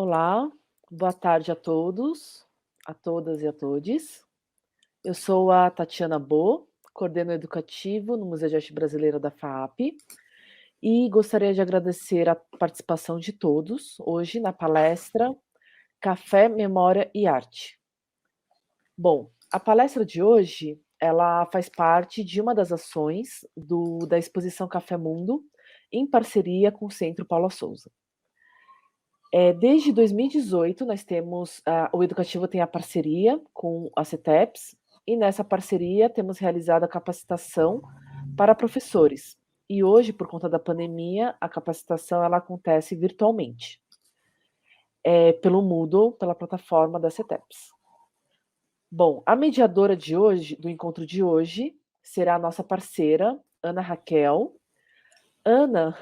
Olá, boa tarde a todos, a todas e a todes. Eu sou a Tatiana Bo, coordeno educativo no Museu de Arte Brasileira da FAAP e gostaria de agradecer a participação de todos hoje na palestra Café, Memória e Arte. Bom, a palestra de hoje, ela faz parte de uma das ações da exposição Café Mundo, em parceria com o Centro Paula Souza. Desde 2018, nós temos o Educativo tem a parceria com a CETEPS, e nessa parceria temos realizado a capacitação para professores. E hoje, por conta da pandemia, a capacitação ela acontece virtualmente, pelo Moodle, pela plataforma da CETEPS. Bom, a mediadora de hoje, do encontro de hoje, será a nossa parceira, Ana Raquel. Ana,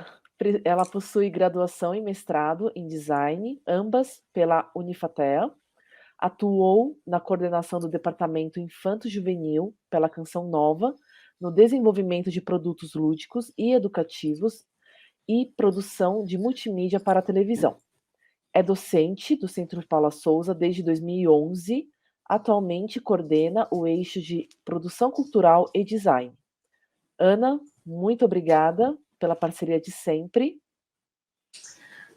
ela possui graduação e mestrado em design, ambas pela Unifatea. Atuou na coordenação do departamento infanto-juvenil pela Canção Nova, no desenvolvimento de produtos lúdicos e educativos e produção de multimídia para a televisão. É docente do Centro Paula Souza desde 2011. Atualmente coordena o eixo de produção cultural e design. Ana, muito obrigada pela parceria de sempre.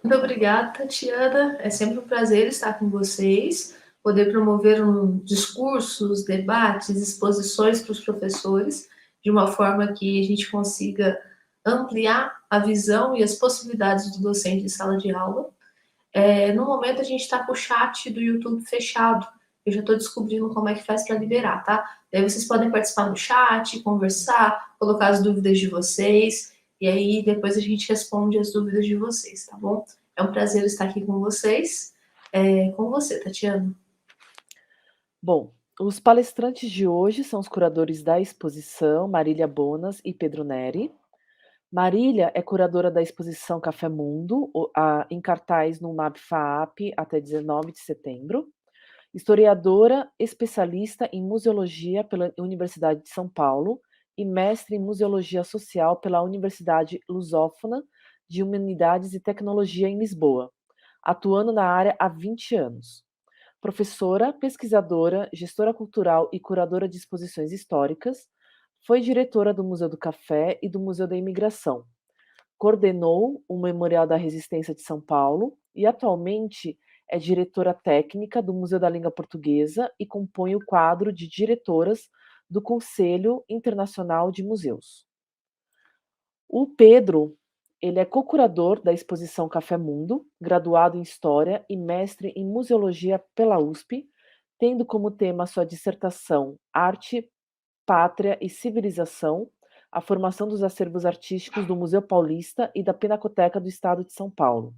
Muito obrigada, Tatiana. É sempre um prazer estar com vocês, poder promover discursos, debates, exposições para os professores, de uma forma que a gente consiga ampliar a visão e as possibilidades do docente em sala de aula. No momento, a gente está com o chat do YouTube fechado. Eu já estou descobrindo como é que faz para liberar, tá? Daí vocês podem participar no chat, conversar, colocar as dúvidas de vocês, e aí depois a gente responde as dúvidas de vocês, tá bom? É um prazer estar aqui com vocês. Com você, Tatiana. Bom, os palestrantes de hoje são os curadores da exposição, Marília Bonas e Pedro Neri. Marília é curadora da exposição Café Mundo, em cartaz no MAB FAAP até 19 de setembro. Historiadora, especialista em museologia pela Universidade de São Paulo e mestre em museologia social pela Universidade Lusófona de Humanidades e Tecnologia em Lisboa, atuando na área há 20 anos. Professora, pesquisadora, gestora cultural e curadora de exposições históricas, foi diretora do Museu do Café e do Museu da Imigração. Coordenou o Memorial da Resistência de São Paulo e atualmente é diretora técnica do Museu da Língua Portuguesa e compõe o quadro de diretoras do Conselho Internacional de Museus. O Pedro, ele é co-curador da exposição Café Mundo, graduado em História e mestre em Museologia pela USP, tendo como tema sua dissertação Arte, Pátria e Civilização, a formação dos acervos artísticos do Museu Paulista e da Pinacoteca do Estado de São Paulo.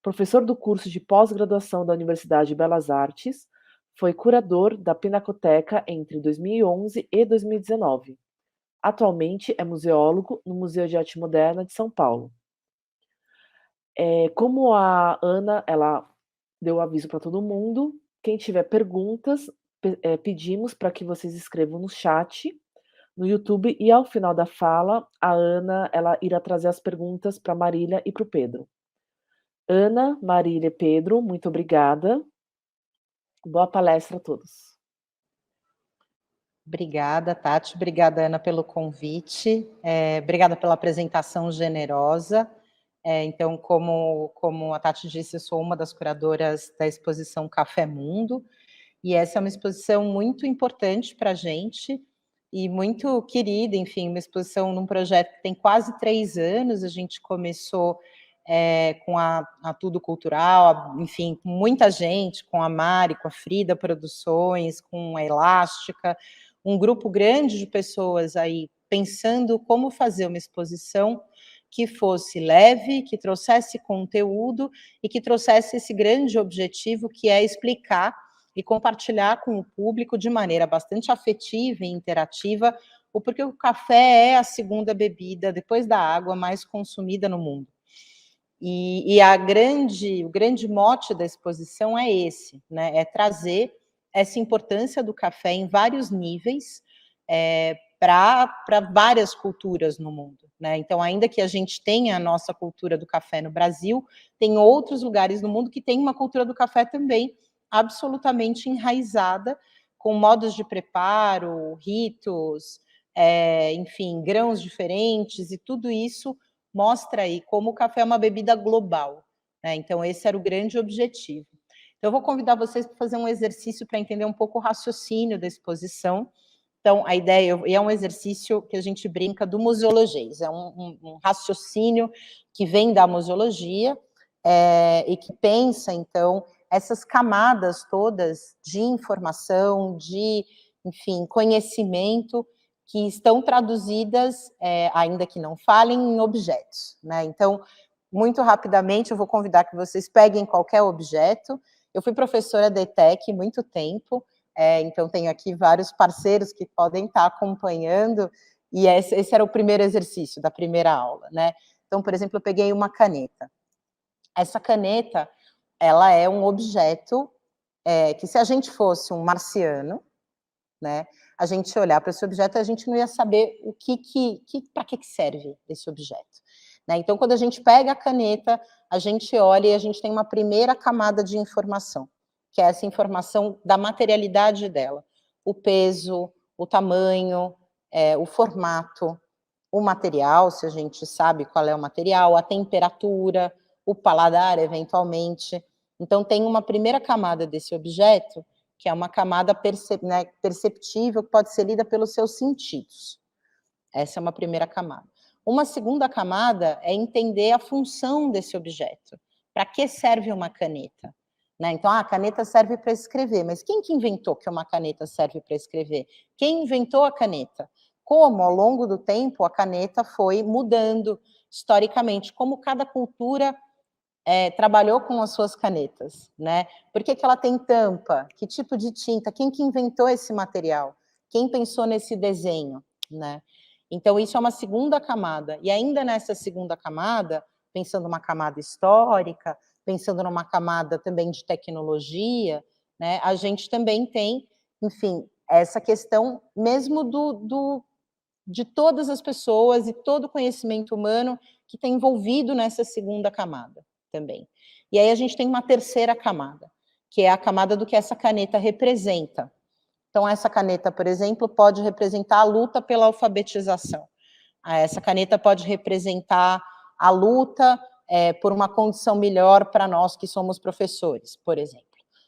Professor do curso de pós-graduação da Universidade de Belas Artes, foi curador da Pinacoteca entre 2011 e 2019. Atualmente é museólogo no Museu de Arte Moderna de São Paulo. Como a Ana, ela deu aviso para todo mundo, quem tiver perguntas, pedimos para que vocês escrevam no chat, no YouTube, e ao final da fala, a Ana, ela irá trazer as perguntas para Marília e para o Pedro. Ana, Marília e Pedro, muito obrigada. Boa palestra a todos. Obrigada, Tati. Obrigada, Ana, pelo convite. Obrigada pela apresentação generosa. Então, como a Tati disse, eu sou uma das curadoras da exposição Café Mundo, e essa é uma exposição muito importante para a gente e muito querida, enfim, uma exposição num projeto que tem quase 3 anos. A gente começou com a Tudo Cultural, enfim, com muita gente, com a Mari, com a Frida Produções, com a Elástica, um grupo grande de pessoas aí pensando como fazer uma exposição que fosse leve, que trouxesse conteúdo e que trouxesse esse grande objetivo, que é explicar e compartilhar com o público de maneira bastante afetiva e interativa o porquê o café é a segunda bebida, depois da água, mais consumida no mundo. E o grande mote da exposição é esse, né? É trazer essa importância do café em vários níveis, para várias culturas no mundo, né? Então, ainda que a gente tenha a nossa cultura do café no Brasil, tem outros lugares no mundo que tem uma cultura do café também absolutamente enraizada, com modos de preparo, ritos, enfim, grãos diferentes, e tudo isso mostra aí como o café é uma bebida global, né? Então, esse era o grande objetivo. Então, eu vou convidar vocês para fazer um exercício para entender um pouco o raciocínio da exposição. Então, a ideia é um exercício que a gente brinca do museologês, é um raciocínio que vem da museologia e que pensa, então, essas camadas todas de informação, de, enfim, conhecimento, que estão traduzidas, ainda que não falem, em objetos, né? Então, muito rapidamente, eu vou convidar que vocês peguem qualquer objeto. Eu fui professora da ETEC muito tempo, então tenho aqui vários parceiros que podem estar acompanhando, e esse era o primeiro exercício da primeira aula, né? Então, por exemplo, eu peguei uma caneta. Essa caneta, ela é um objeto que, se a gente fosse um marciano, né, a gente olhar para esse objeto, a gente não ia saber para que serve esse objeto, né? Então, quando a gente pega a caneta, a gente olha e a gente tem uma primeira camada de informação, que é essa informação da materialidade dela, o peso, o tamanho, o formato, o material, se a gente sabe qual é o material, a temperatura, o paladar, eventualmente. Então, tem uma primeira camada desse objeto, que é uma camada perceptível, que pode ser lida pelos seus sentidos. Essa é uma primeira camada. Uma segunda camada é entender a função desse objeto. Para que serve uma caneta? Né? Então, a caneta serve para escrever, mas quem que inventou que uma caneta serve para escrever? Quem inventou a caneta? Como, ao longo do tempo, a caneta foi mudando historicamente, como cada cultura trabalhou com as suas canetas, né? Por que ela tem tampa? Que tipo de tinta? Quem que inventou esse material? Quem pensou nesse desenho, né? Então, isso é uma segunda camada. E ainda nessa segunda camada, pensando numa camada histórica, pensando numa camada também de tecnologia, né? A gente também tem, enfim, essa questão mesmo de todas as pessoas e todo o conhecimento humano que está envolvido nessa segunda camada também. E aí a gente tem uma terceira camada, que é a camada do que essa caneta representa. Então, essa caneta, por exemplo, pode representar a luta pela alfabetização. Essa caneta pode representar a luta por uma condição melhor para nós que somos professores, por exemplo.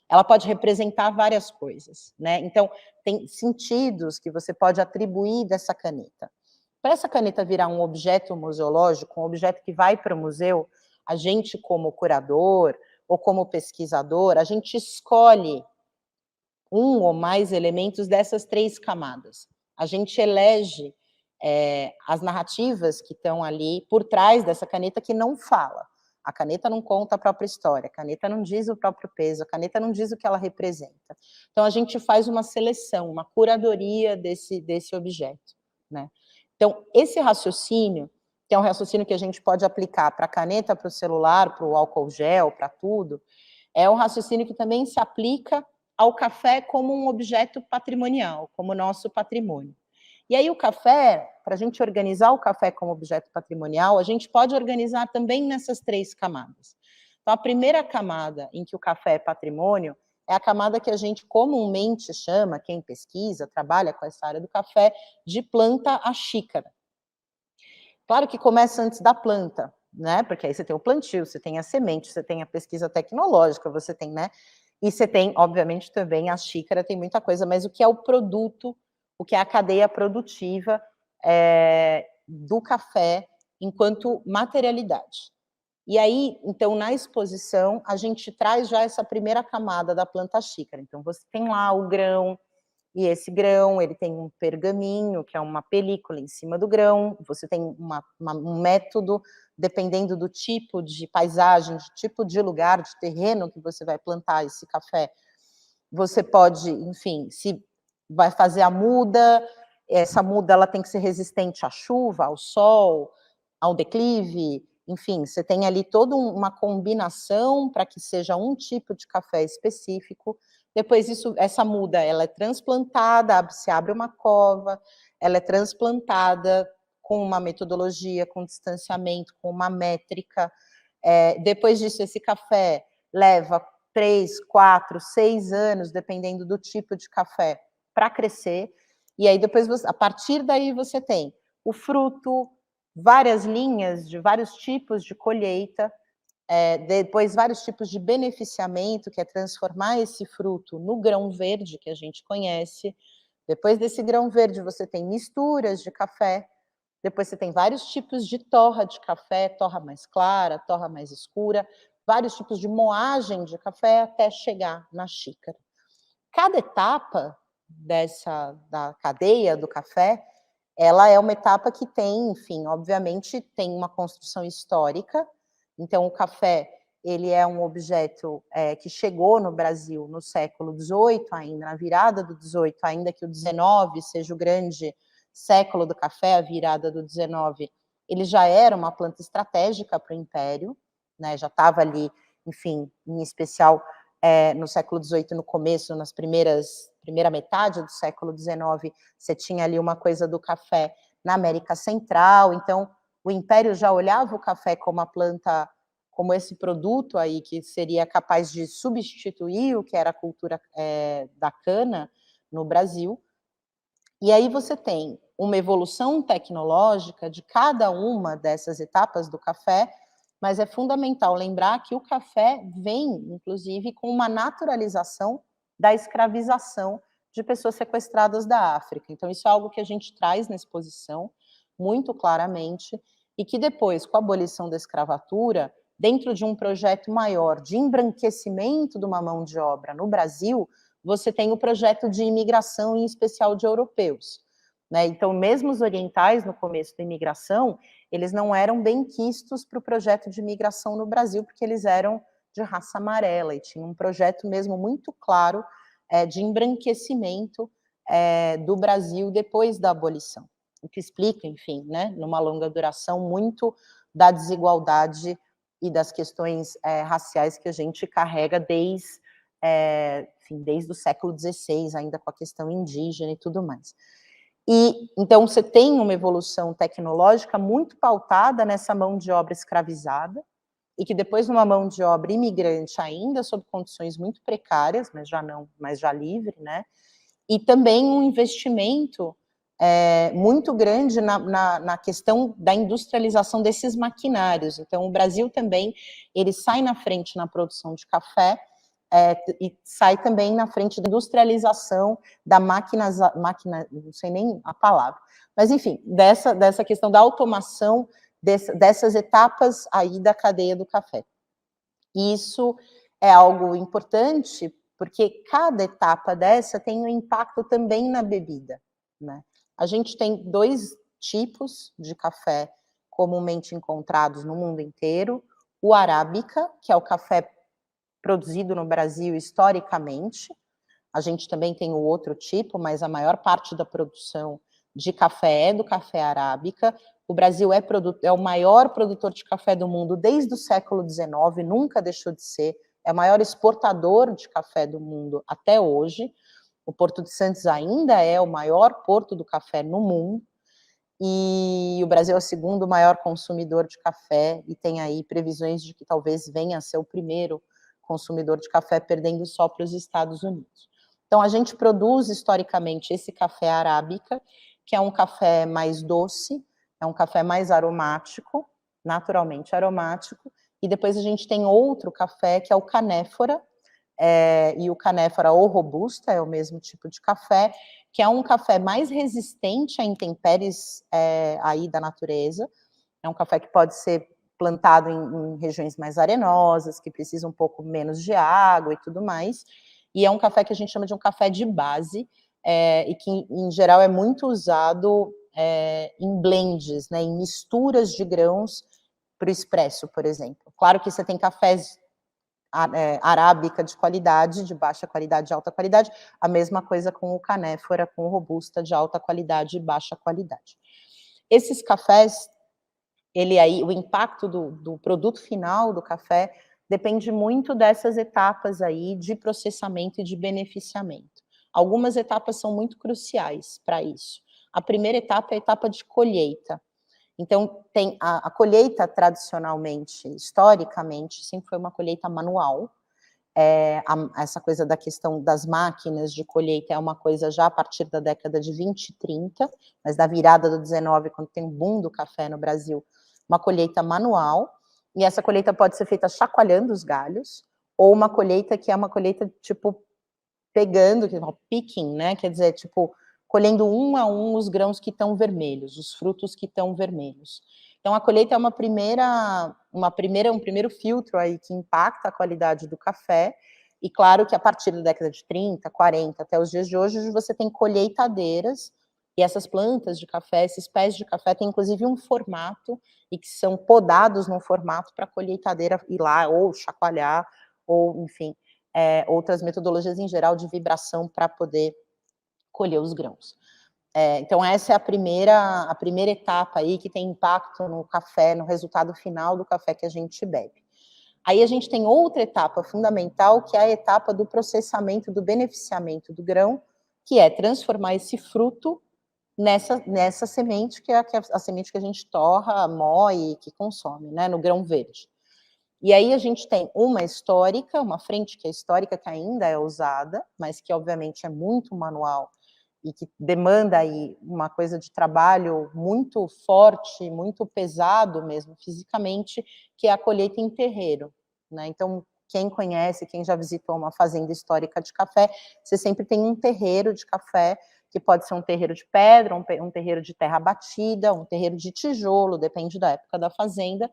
Ela pode representar várias coisas, né? Então, tem sentidos que você pode atribuir dessa caneta. Para essa caneta virar um objeto museológico, um objeto que vai para o museu, a gente, como curador ou como pesquisador, a gente escolhe um ou mais elementos dessas três camadas. A gente elege as narrativas que estão ali por trás dessa caneta que não fala. A caneta não conta a própria história, a caneta não diz o próprio peso, a caneta não diz o que ela representa. Então, a gente faz uma seleção, uma curadoria desse objeto, né? Então, esse raciocínio, que é um raciocínio que a gente pode aplicar para a caneta, para o celular, para o álcool gel, para tudo, é um raciocínio que também se aplica ao café como um objeto patrimonial, como nosso patrimônio. E aí o café, para a gente organizar o café como objeto patrimonial, a gente pode organizar também nessas três camadas. Então, a primeira camada em que o café é patrimônio é a camada que a gente comumente chama, quem pesquisa, trabalha com essa área do café, de planta à xícara. Claro que começa antes da planta, né? Porque aí você tem o plantio, você tem a semente, você tem a pesquisa tecnológica, você tem, né? E você tem, obviamente, também a xícara, tem muita coisa, mas o que é o produto, o que é a cadeia produtiva do café enquanto materialidade. E aí, então, na exposição, a gente traz já essa primeira camada da planta xícara. Então, você tem lá o grão, e esse grão, ele tem um pergaminho, que é uma película em cima do grão, você tem um método, dependendo do tipo de paisagem, de tipo de lugar, de terreno que você vai plantar esse café, você pode, enfim, se vai fazer a muda, essa muda ela tem que ser resistente à chuva, ao sol, ao declive, enfim, você tem ali toda uma combinação para que seja um tipo de café específico. Depois essa muda, ela é transplantada, se abre uma cova, ela é transplantada com uma metodologia, com distanciamento, com uma métrica. Depois disso, esse café leva 3, 4, 6 anos, dependendo do tipo de café, para crescer. E aí depois, a partir daí, você tem o fruto, várias linhas de vários tipos de colheita, depois vários tipos de beneficiamento, que é transformar esse fruto no grão verde, que a gente conhece. Depois desse grão verde, você tem misturas de café. Depois você tem vários tipos de torra de café, torra mais clara, torra mais escura, vários tipos de moagem de café até chegar na xícara. Cada etapa da cadeia do café, ela é uma etapa que tem, enfim, obviamente tem uma construção histórica. Então o café, ele é um objeto que chegou no Brasil no século XVIII ainda, na virada do XVIII, ainda que o XIX seja o grande século do café, a virada do XIX, ele já era uma planta estratégica para o Império, né, já estava ali, enfim, em especial no século XVIII, no começo, primeira metade do século XIX, você tinha ali uma coisa do café na América Central, então o Império já olhava o café como a planta, como esse produto aí que seria capaz de substituir o que era a cultura da cana no Brasil. E aí você tem uma evolução tecnológica de cada uma dessas etapas do café, mas é fundamental lembrar que o café vem, inclusive, com uma naturalização da escravização de pessoas sequestradas da África. Então, isso é algo que a gente traz na exposição muito claramente, e que depois, com a abolição da escravatura, dentro de um projeto maior de embranquecimento de uma mão de obra no Brasil, você tem o projeto de imigração, em especial de europeus, né? Então, mesmo os orientais, no começo da imigração, eles não eram bem quistos para o projeto de imigração no Brasil, porque eles eram de raça amarela, e tinha um projeto mesmo muito claro de embranquecimento do Brasil depois da abolição, o que explica, enfim, né, numa longa duração, muito da desigualdade e das questões raciais que a gente carrega desde o século XVI, ainda com a questão indígena e tudo mais. E, então, você tem uma evolução tecnológica muito pautada nessa mão de obra escravizada, e que depois, numa mão de obra imigrante ainda, sob condições muito precárias, mas já livre, né? E também um investimento muito grande na questão da industrialização desses maquinários. Então, o Brasil também, ele sai na frente na produção de café, e sai também na frente da industrialização da máquina, não sei nem a palavra, mas enfim, dessa questão da automação dessas etapas aí da cadeia do café. E isso é algo importante, porque cada etapa dessa tem um impacto também na bebida, né? A gente tem 2 tipos de café comumente encontrados no mundo inteiro, o arábica, que é o café produzido no Brasil historicamente. A gente também tem o outro tipo, mas a maior parte da produção de café é do café arábica. O Brasil é o maior produtor de café do mundo desde o século XIX, nunca deixou de ser, é o maior exportador de café do mundo até hoje. O Porto de Santos ainda é o maior porto do café no mundo, e o Brasil é o segundo maior consumidor de café, e tem aí previsões de que talvez venha a ser o primeiro consumidor de café, perdendo só para os Estados Unidos. Então, a gente produz, historicamente, esse café arábica, que é um café mais doce, é um café mais aromático, naturalmente aromático, e depois a gente tem outro café, que é o canéfora, e o canéfora ou robusta, é o mesmo tipo de café, que é um café mais resistente a intempéries aí da natureza, é um café que pode ser plantado em regiões mais arenosas, que precisam um pouco menos de água e tudo mais, e é um café que a gente chama de um café de base, e que, em geral, é muito usado em blends, né, em misturas de grãos para o expresso, por exemplo. Claro que você tem cafés arábica de qualidade, de baixa qualidade, de alta qualidade, a mesma coisa com o canéfora, com o robusta de alta qualidade e baixa qualidade. Esses cafés, o impacto do produto final do café depende muito dessas etapas aí de processamento e de beneficiamento. Algumas etapas são muito cruciais para isso. a primeira etapa é a etapa de colheita. Então, tem a colheita tradicionalmente, historicamente, sempre foi uma colheita manual. Essa coisa da questão das máquinas de colheita é uma coisa já a partir da década de 20 e 30, mas da virada do 19, quando tem um boom do café no Brasil, uma colheita manual, e essa colheita pode ser feita chacoalhando os galhos, ou uma colheita que é uma colheita, tipo, pegando, que é o picking, né, quer dizer, tipo, colhendo um a um os grãos que estão vermelhos, os frutos que estão vermelhos. Então, a colheita é um primeiro filtro aí que impacta a qualidade do café, e claro que a partir da década de 30, 40, até os dias de hoje, você tem colheitadeiras, e essas plantas de café, esses pés de café, têm inclusive um formato, e que são podados num formato para a colheitadeira ir lá, ou chacoalhar, ou, enfim, outras metodologias em geral de vibração para poder colher os grãos. Então essa é a primeira etapa aí que tem impacto no café, no resultado final do café que a gente bebe. Aí a gente tem outra etapa fundamental, que é a etapa do processamento, do beneficiamento do grão, que é transformar esse fruto nessa semente, que é a semente que a gente torra, moe, que consome, né, no grão verde. E aí a gente tem uma frente que é histórica, que ainda é usada, mas que obviamente é muito manual e que demanda aí uma coisa de trabalho muito forte, muito pesado mesmo fisicamente, que é a colheita em terreiro, né? Então, quem conhece, quem já visitou uma fazenda histórica de café, você sempre tem um terreiro de café, que pode ser um terreiro de pedra, um terreiro de terra batida, um terreiro de tijolo, depende da época da fazenda.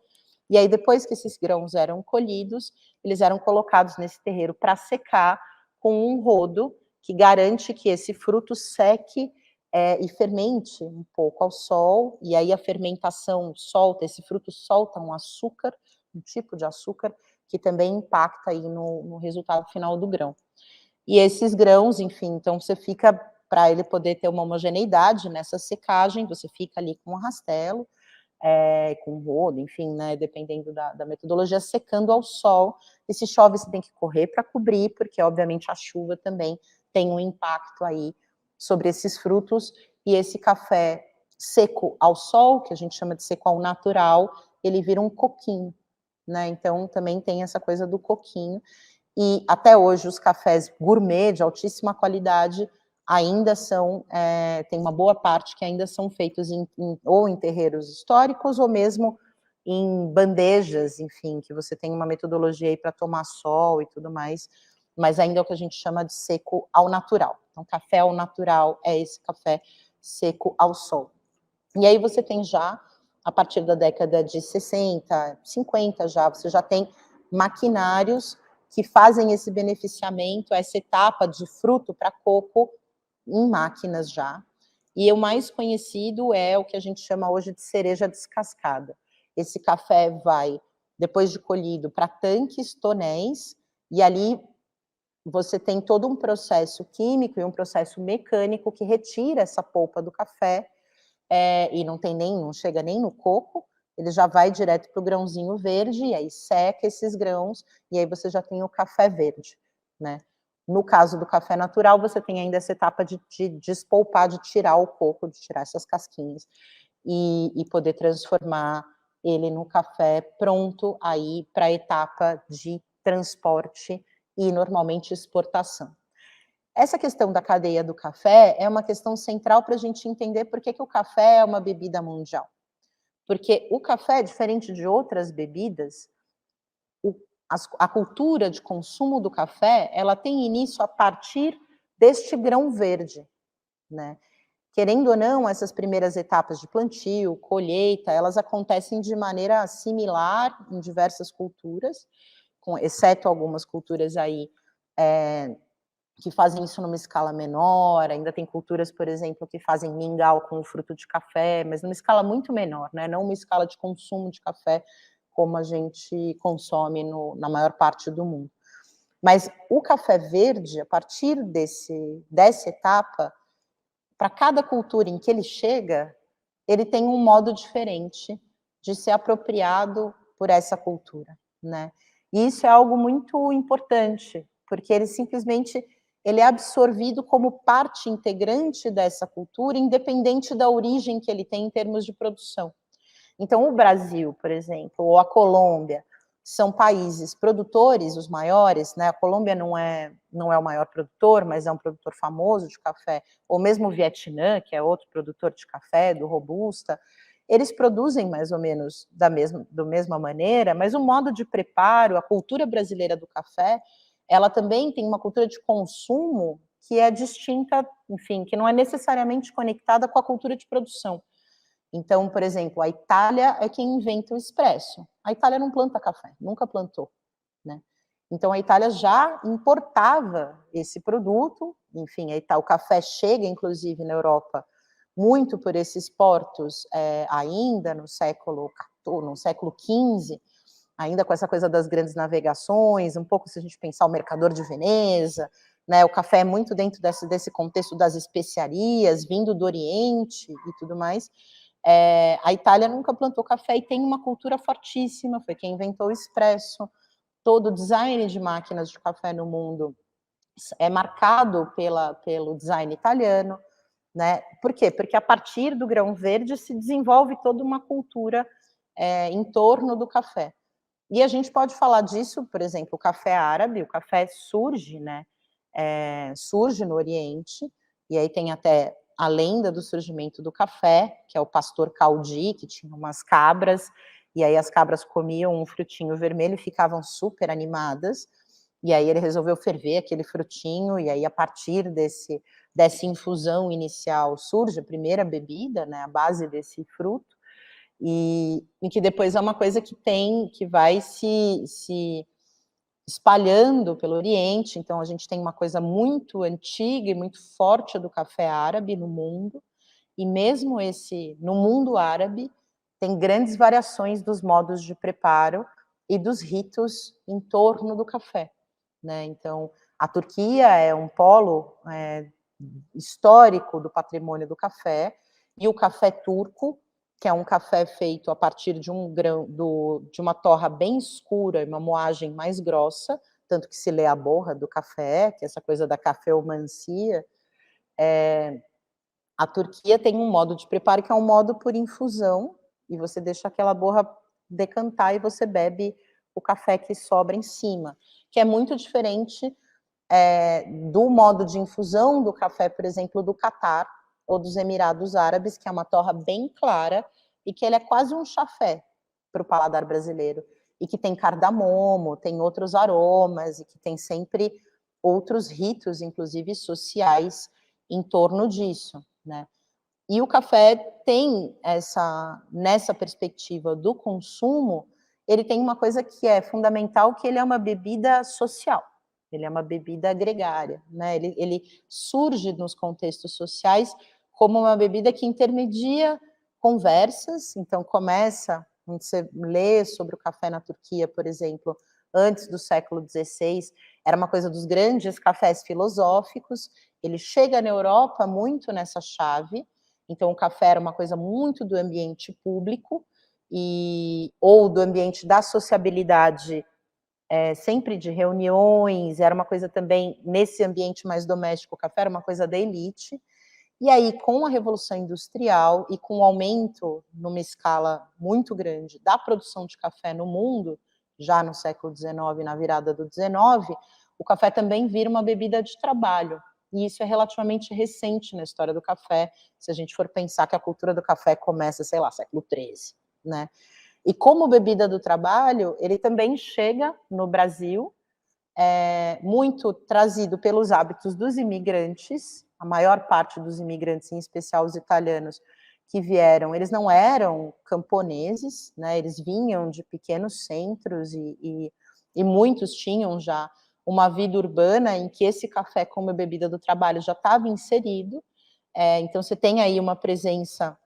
E aí, depois que esses grãos eram colhidos, eles eram colocados nesse terreiro para secar com um rodo que garante que esse fruto seque e fermente um pouco ao sol, e aí a fermentação esse fruto solta um açúcar, um tipo de açúcar, que também impacta aí no resultado final do grão. E esses grãos, enfim, então você fica, para ele poder ter uma homogeneidade nessa secagem, você fica ali com um rastelo, com rodo, enfim, né, dependendo da metodologia, secando ao sol, e se chove você tem que correr para cobrir, porque obviamente a chuva também tem um impacto aí sobre esses frutos, e esse café seco ao sol, que a gente chama de seco ao natural, ele vira um coquinho, né, então também tem essa coisa do coquinho, e até hoje os cafés gourmet de altíssima qualidade ainda são, tem uma boa parte que ainda são feitos ou em terreiros históricos ou mesmo em bandejas, enfim, que você tem uma metodologia aí para tomar sol e tudo mais, mas ainda é o que a gente chama de seco ao natural. Então, café ao natural é esse café seco ao sol. E aí você tem já, a partir da década de 60, 50 já, você já tem maquinários que fazem esse beneficiamento, essa etapa de fruto para coco em máquinas já. E o mais conhecido é o que a gente chama hoje de cereja descascada. Esse café vai, depois de colhido, para tanques, tonéis, e ali você tem todo um processo químico e um processo mecânico que retira essa polpa do café, e não chega nem no coco, ele já vai direto para o grãozinho verde, e aí seca esses grãos, e aí você já tem o café verde, né. No caso do café natural, você tem ainda essa etapa de despolpar, de tirar o coco, de tirar essas casquinhas, e poder transformar ele no café pronto aí para a etapa de transporte e normalmente exportação. Essa questão da cadeia do café é uma questão central para a gente entender por que o café é uma bebida mundial. Porque o café, diferente de outras bebidas, a cultura de consumo do café, ela tem início a partir deste grão verde, né? Querendo ou não, essas primeiras etapas de plantio, colheita, elas acontecem de maneira similar em diversas culturas, exceto algumas culturas aí, que fazem isso numa escala menor, ainda tem culturas, por exemplo, que fazem mingau com o fruto de café, mas numa escala muito menor, né, não uma escala de consumo de café como a gente consome na maior parte do mundo. Mas o café verde, a partir dessa etapa, para cada cultura em que ele chega, ele tem um modo diferente de ser apropriado por essa cultura, né. E isso é algo muito importante, porque ele simplesmente ele é absorvido como parte integrante dessa cultura, independente da origem que ele tem em termos de produção. Então, o Brasil, por exemplo, ou a Colômbia, são países produtores, os maiores, né? A Colômbia não é o maior produtor, mas é um produtor famoso de café, ou mesmo o Vietnã, que é outro produtor de café, do Robusta, eles produzem mais ou menos da mesma maneira, mas o modo de preparo, a cultura brasileira do café, ela também tem uma cultura de consumo que é distinta, enfim, que não é necessariamente conectada com a cultura de produção. Então, por exemplo, a Itália é quem inventa o expresso. A Itália não planta café, nunca plantou, né? Então, a Itália já importava esse produto, enfim, o café chega, inclusive, na Europa, muito por esses portos, ainda no século XV, ainda com essa coisa das grandes navegações, um pouco se a gente pensar o Mercador de Veneza, né, o café é muito dentro desse contexto das especiarias, vindo do Oriente e tudo mais. A Itália nunca plantou café e tem uma cultura fortíssima, foi quem inventou o expresso. Todo o design de máquinas de café no mundo é marcado pelo design italiano, né? Por quê? Porque a partir do grão verde se desenvolve toda uma cultura em torno do café. E a gente pode falar disso, por exemplo, o café árabe, o café surge, né? Surge no Oriente, e aí tem até a lenda do surgimento do café, que é o pastor Caldi, que tinha umas cabras, e aí as cabras comiam um frutinho vermelho e ficavam super animadas, e aí ele resolveu ferver aquele frutinho, e aí a partir dessa infusão inicial surge a primeira bebida, né, a base desse fruto, e que depois é uma coisa que vai se espalhando pelo Oriente. Então a gente tem uma coisa muito antiga e muito forte do café árabe no mundo, e mesmo no mundo árabe tem grandes variações dos modos de preparo e dos ritos em torno do café, né? Então a Turquia é um polo histórico do patrimônio do café, e o café turco, que é um café feito a partir de um grão, de uma torra bem escura e uma moagem mais grossa, tanto que se lê a borra do café, que é essa coisa da cafeomancia. A Turquia tem um modo de preparo que é um modo por infusão, e você deixa aquela borra decantar e você bebe o café que sobra em cima, que é muito diferente do modo de infusão do café, por exemplo, do Catar ou dos Emirados Árabes, que é uma torra bem clara e que ele é quase um chafé para o paladar brasileiro, e que tem cardamomo, tem outros aromas, e que tem sempre outros ritos, inclusive sociais, em torno disso, né? E o café tem nessa perspectiva do consumo, ele tem uma coisa que é fundamental, que ele é uma bebida social. Ele é uma bebida gregária, né? Ele surge nos contextos sociais como uma bebida que intermedia conversas. Então começa, quando você lê sobre o café na Turquia, por exemplo, antes do século XVI, era uma coisa dos grandes cafés filosóficos. Ele chega na Europa muito nessa chave. Então o café era uma coisa muito do ambiente público, ou do ambiente da sociabilidade, sempre de reuniões. Era uma coisa também, nesse ambiente mais doméstico, o café era uma coisa da elite. E aí, com a Revolução Industrial e com o aumento, numa escala muito grande, da produção de café no mundo, já no século XIX, na virada do XIX, o café também vira uma bebida de trabalho. E isso é relativamente recente na história do café, se a gente for pensar que a cultura do café começa, sei lá, século XIII, né? E como bebida do trabalho, ele também chega no Brasil, muito trazido pelos hábitos dos imigrantes. A maior parte dos imigrantes, em especial os italianos, que vieram, eles não eram camponeses, né? Eles vinham de pequenos centros, e muitos tinham já uma vida urbana em que esse café como bebida do trabalho já estava inserido. Então você tem aí uma presença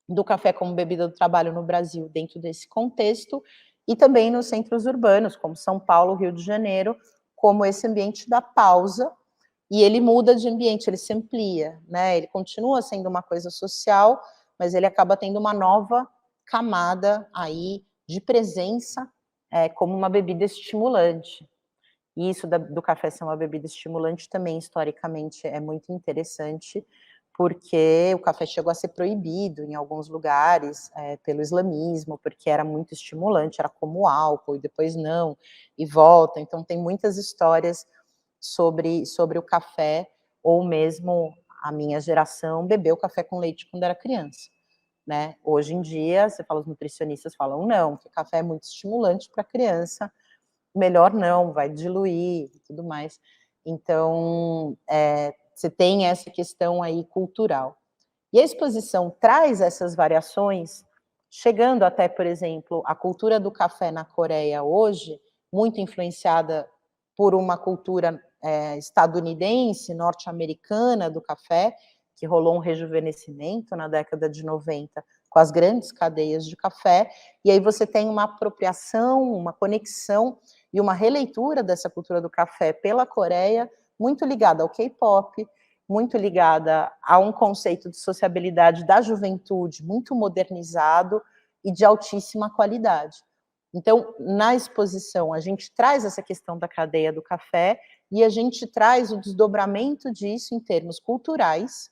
do café como bebida do trabalho no Brasil dentro desse contexto, e também nos centros urbanos, como São Paulo, Rio de Janeiro, como esse ambiente da pausa. E ele muda de ambiente, ele se amplia, né? Ele continua sendo uma coisa social, mas ele acaba tendo uma nova camada aí de presença, como uma bebida estimulante. E isso do café ser uma bebida estimulante também, historicamente, é muito interessante, porque o café chegou a ser proibido em alguns lugares, pelo islamismo, porque era muito estimulante, era como álcool, e depois não, e volta. Então tem muitas histórias sobre o café, ou mesmo a minha geração bebeu café com leite quando era criança, né. Hoje em dia, você fala, os nutricionistas falam: "Não, que café é muito estimulante para criança, melhor não, vai diluir e tudo mais". Então, você tem essa questão aí cultural. E a exposição traz essas variações, chegando até, por exemplo, a cultura do café na Coreia hoje, muito influenciada por uma cultura, estadunidense, norte-americana do café, que rolou um rejuvenescimento na década de 90 com as grandes cadeias de café, e aí você tem uma apropriação, uma conexão e uma releitura dessa cultura do café pela Coreia, muito ligada ao K-pop, muito ligada a um conceito de sociabilidade da juventude muito modernizado e de altíssima qualidade. Então, na exposição, a gente traz essa questão da cadeia do café e a gente traz o desdobramento disso em termos culturais,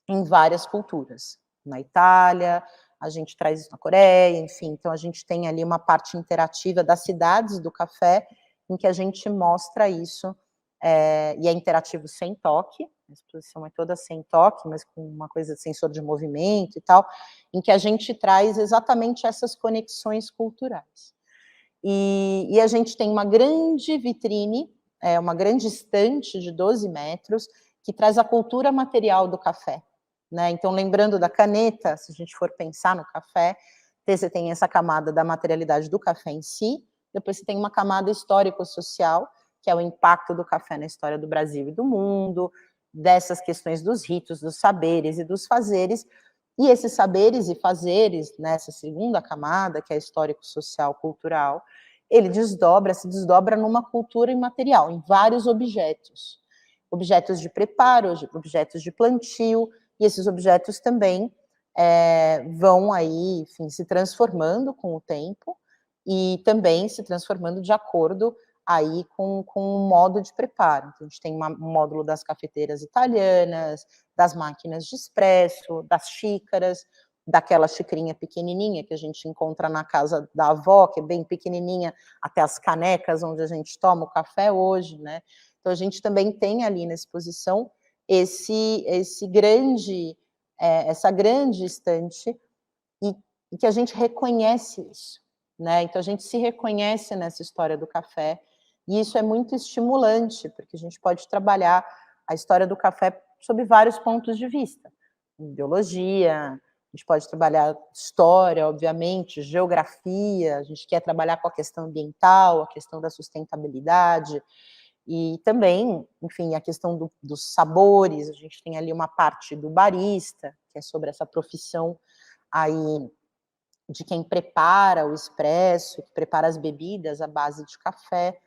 em várias culturas. Na Itália, a gente traz isso na Coreia, enfim, então a gente tem ali uma parte interativa das cidades do café, em que a gente mostra isso, e é interativo sem toque, a exposição é toda sem toque, mas com uma coisa de sensor de movimento e tal, em que a gente traz exatamente essas conexões culturais. E a gente tem uma grande vitrine, uma grande estante de 12 metros, que traz a cultura material do café, né. Então, lembrando da caneta, se a gente for pensar no café, você tem essa camada da materialidade do café em si, depois você tem uma camada histórico-social, que é o impacto do café na história do Brasil e do mundo, dessas questões dos ritos, dos saberes e dos fazeres, e esses saberes e fazeres, nessa segunda camada, que é histórico-social, cultural, ele se desdobra numa cultura imaterial, em vários objetos. Objetos de preparo, objetos de plantio, e esses objetos também vão aí, enfim, se transformando com o tempo, e também se transformando de acordo aí com o modo de preparo. Então, a gente tem um módulo das cafeteiras italianas, das máquinas de expresso, das xícaras, daquela xicrinha pequenininha que a gente encontra na casa da avó, que é bem pequenininha, até as canecas onde a gente toma o café hoje, né. Então a gente também tem ali na exposição esse grande, essa grande estante, e que a gente reconhece isso, né. Então a gente se reconhece nessa história do café, e isso é muito estimulante, porque a gente pode trabalhar a história do café sob vários pontos de vista, em biologia, a gente pode trabalhar história, obviamente, geografia, a gente quer trabalhar com a questão ambiental, a questão da sustentabilidade, e também, enfim, a questão dos sabores, a gente tem ali uma parte do barista, que é sobre essa profissão aí de quem prepara o expresso, que prepara as bebidas à base de café.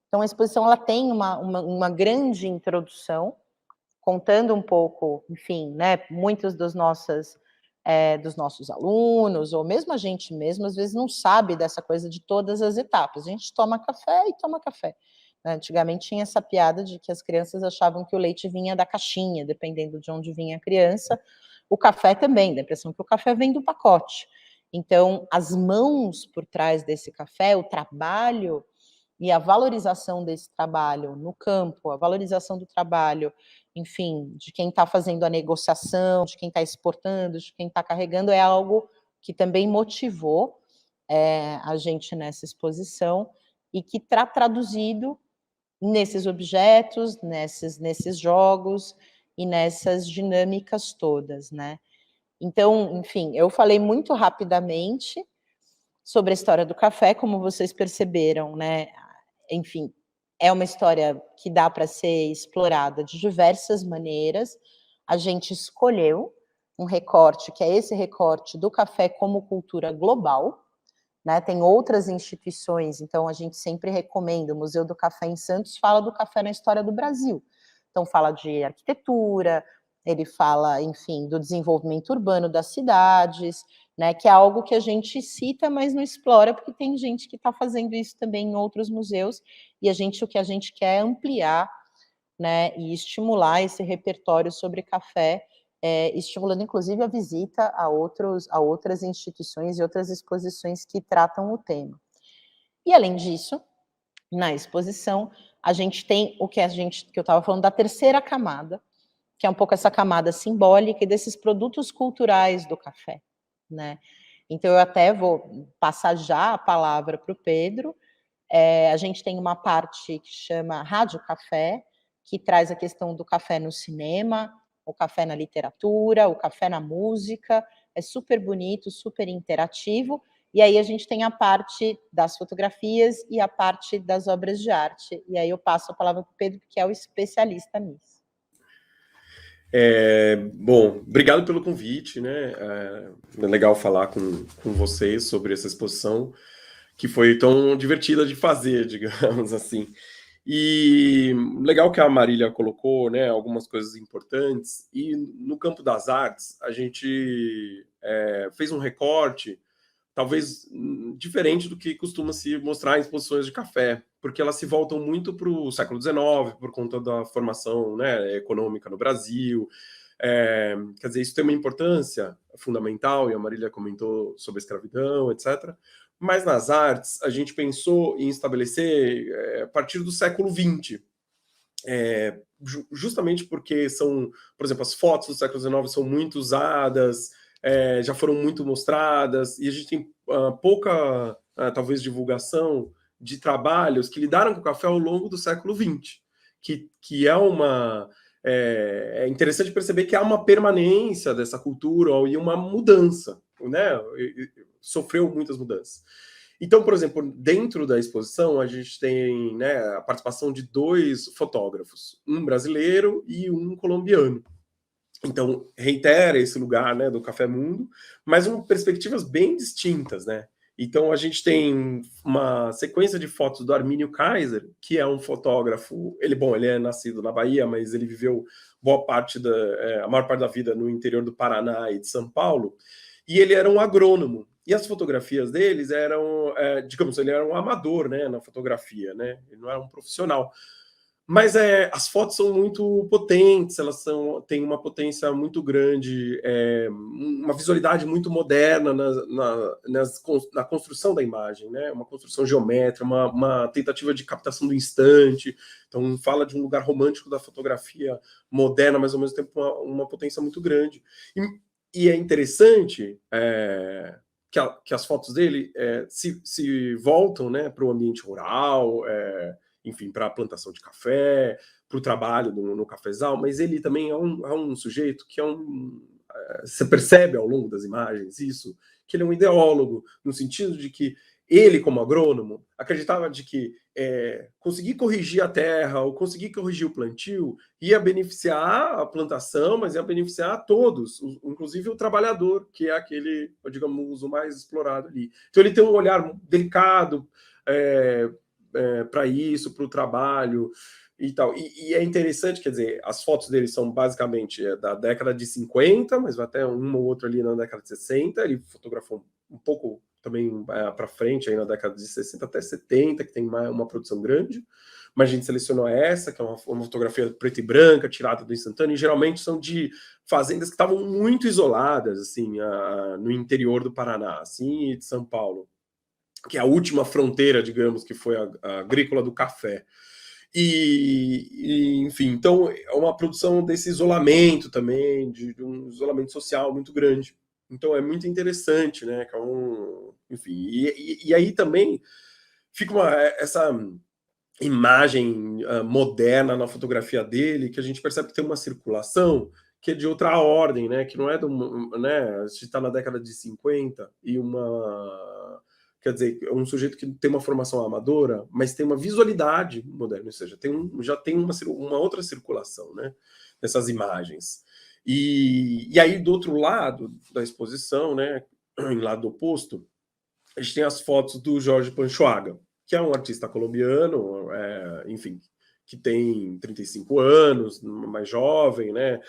Então a exposição ela tem uma grande introdução, contando um pouco, enfim, né, muitos dos nossos alunos, ou mesmo a gente mesmo, às vezes não sabe dessa coisa de todas as etapas. A gente toma café e toma café. Né. Antigamente tinha essa piada de que as crianças achavam que o leite vinha da caixinha, dependendo de onde vinha a criança. O café também, dá a impressão que o café vem do pacote. Então, as mãos por trás desse café, o trabalho e a valorização desse trabalho no campo, a valorização do trabalho, enfim, de quem está fazendo a negociação, de quem está exportando, de quem está carregando, é algo que também motivou a gente nessa exposição e que está traduzido nesses objetos, nesses jogos e nessas dinâmicas todas, né. Então, enfim, eu falei muito rapidamente sobre a história do café, como vocês perceberam, né, enfim, é uma história que dá para ser explorada de diversas maneiras. A gente escolheu um recorte, que é esse recorte do café como cultura global, né, tem outras instituições, então a gente sempre recomenda, o Museu do Café em Santos fala do café na história do Brasil. Então fala de arquitetura, ele fala, enfim, do desenvolvimento urbano das cidades, né, que é algo que a gente cita, mas não explora, porque tem gente que está fazendo isso também em outros museus, e o que a gente quer é ampliar, né, e estimular esse repertório sobre café, estimulando inclusive a visita a outras instituições e outras exposições que tratam o tema. E além disso, na exposição, a gente tem o que eu estava falando da terceira camada, que é um pouco essa camada simbólica e desses produtos culturais do café, né. Então eu até vou passar já a palavra para o Pedro. A gente tem uma parte que chama Rádio Café, que traz a questão do café no cinema, o café na literatura, o café na música, é super bonito, super interativo, e aí a gente tem a parte das fotografias e a parte das obras de arte. E aí eu passo a palavra para o Pedro, que é o especialista nisso. Bom, obrigado pelo convite, né? É legal falar com vocês sobre essa exposição, que foi tão divertida de fazer, digamos assim. E legal que a Marília colocou, né, algumas coisas importantes. E no campo das artes, a gente fez um recorte, talvez diferente do que costuma se mostrar em exposições de café, porque elas se voltam muito para o século XIX, por conta da formação, né, econômica no Brasil. Quer dizer, isso tem uma importância fundamental, e a Marília comentou sobre a escravidão, etc. Mas nas artes, a gente pensou em estabelecer a partir do século XX, justamente porque são, por exemplo, as fotos do século XIX são muito usadas, já foram muito mostradas, e a gente tem pouca, talvez, divulgação de trabalhos que lidaram com o café ao longo do século XX, que é uma... É interessante perceber que há uma permanência dessa cultura e uma mudança, né? Sofreu muitas mudanças. Então, por exemplo, dentro da exposição, a gente tem, né, a participação de 2 fotógrafos, um brasileiro e um colombiano. Então, reitera esse lugar, né, do Café Mundo, mas com perspectivas bem distintas, né? Então, a gente tem uma sequência de fotos do Armínio Kaiser, que é um fotógrafo, ele é nascido na Bahia, mas ele viveu boa parte a maior parte da vida no interior do Paraná e de São Paulo, e ele era um agrônomo. E as fotografias deles eram, digamos, ele era um amador, né, na fotografia, né? Ele não era um profissional. Mas as fotos são muito potentes, elas têm uma potência muito grande, uma visualidade muito moderna na construção da imagem, né? Uma construção geométrica, uma tentativa de captação do instante. Então, fala de um lugar romântico da fotografia moderna, mas ao mesmo tempo uma potência muito grande. E é interessante que as fotos dele se voltam, né, para o ambiente rural, enfim, para a plantação de café, para o trabalho no cafezal, mas ele também é um sujeito que você percebe ao longo das imagens isso, que ele é um ideólogo, no sentido de que ele, como agrônomo, acreditava de que conseguir corrigir a terra ou conseguir corrigir o plantio ia beneficiar a plantação, mas ia beneficiar a todos, inclusive o trabalhador, que é aquele, digamos, o mais explorado ali. Então ele tem um olhar delicado para isso, para o trabalho e tal. E é interessante, quer dizer, as fotos dele são basicamente da década de 50, mas vai até uma ou outra ali na década de 60. Ele fotografou um pouco também para frente, aí na década de 60 até 70, que tem uma produção grande. Mas a gente selecionou essa, que é uma fotografia preta e branca, tirada do instantâneo, e geralmente são de fazendas que estavam muito isoladas, assim, no interior do Paraná, assim, e de São Paulo, que é a última fronteira, digamos, que foi a agrícola do café. Enfim, então é uma produção desse isolamento também, de um isolamento social muito grande. Então é muito interessante, né? Enfim, e aí também fica essa imagem moderna na fotografia dele, que a gente percebe que tem uma circulação que é de outra ordem, né? Que não é né? A gente está na década de 50 e quer dizer, é um sujeito que tem uma formação amadora, mas tem uma visualidade moderna, ou seja, já tem uma outra circulação, né, nessas imagens. E aí, do outro lado da exposição, né, em lado oposto, a gente tem as fotos do Jorge Panchoaga, que é um artista colombiano, enfim, que tem 35 anos, mais jovem, né,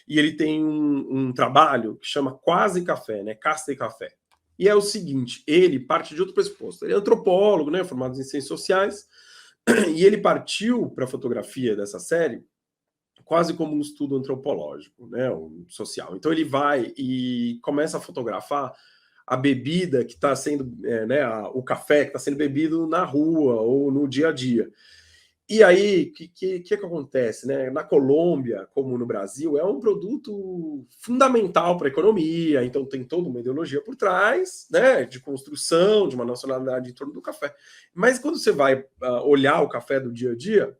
e ele tem um trabalho que chama Quase Café, né, Casta e Café, E é o seguinte, ele parte de outro pressuposto. Ele é antropólogo, né, formado em ciências sociais, e ele partiu para a fotografia dessa série quase como um estudo antropológico, né, um social. Então ele vai e começa a fotografar a bebida que está sendo, né, o café que está sendo bebido na rua ou no dia a dia. E aí, o que acontece? Né? Na Colômbia, como no Brasil, é um produto fundamental para a economia, então tem toda uma ideologia por trás, né, de construção, de uma nacionalidade em torno do café. Mas quando você vai olhar o café do dia a dia,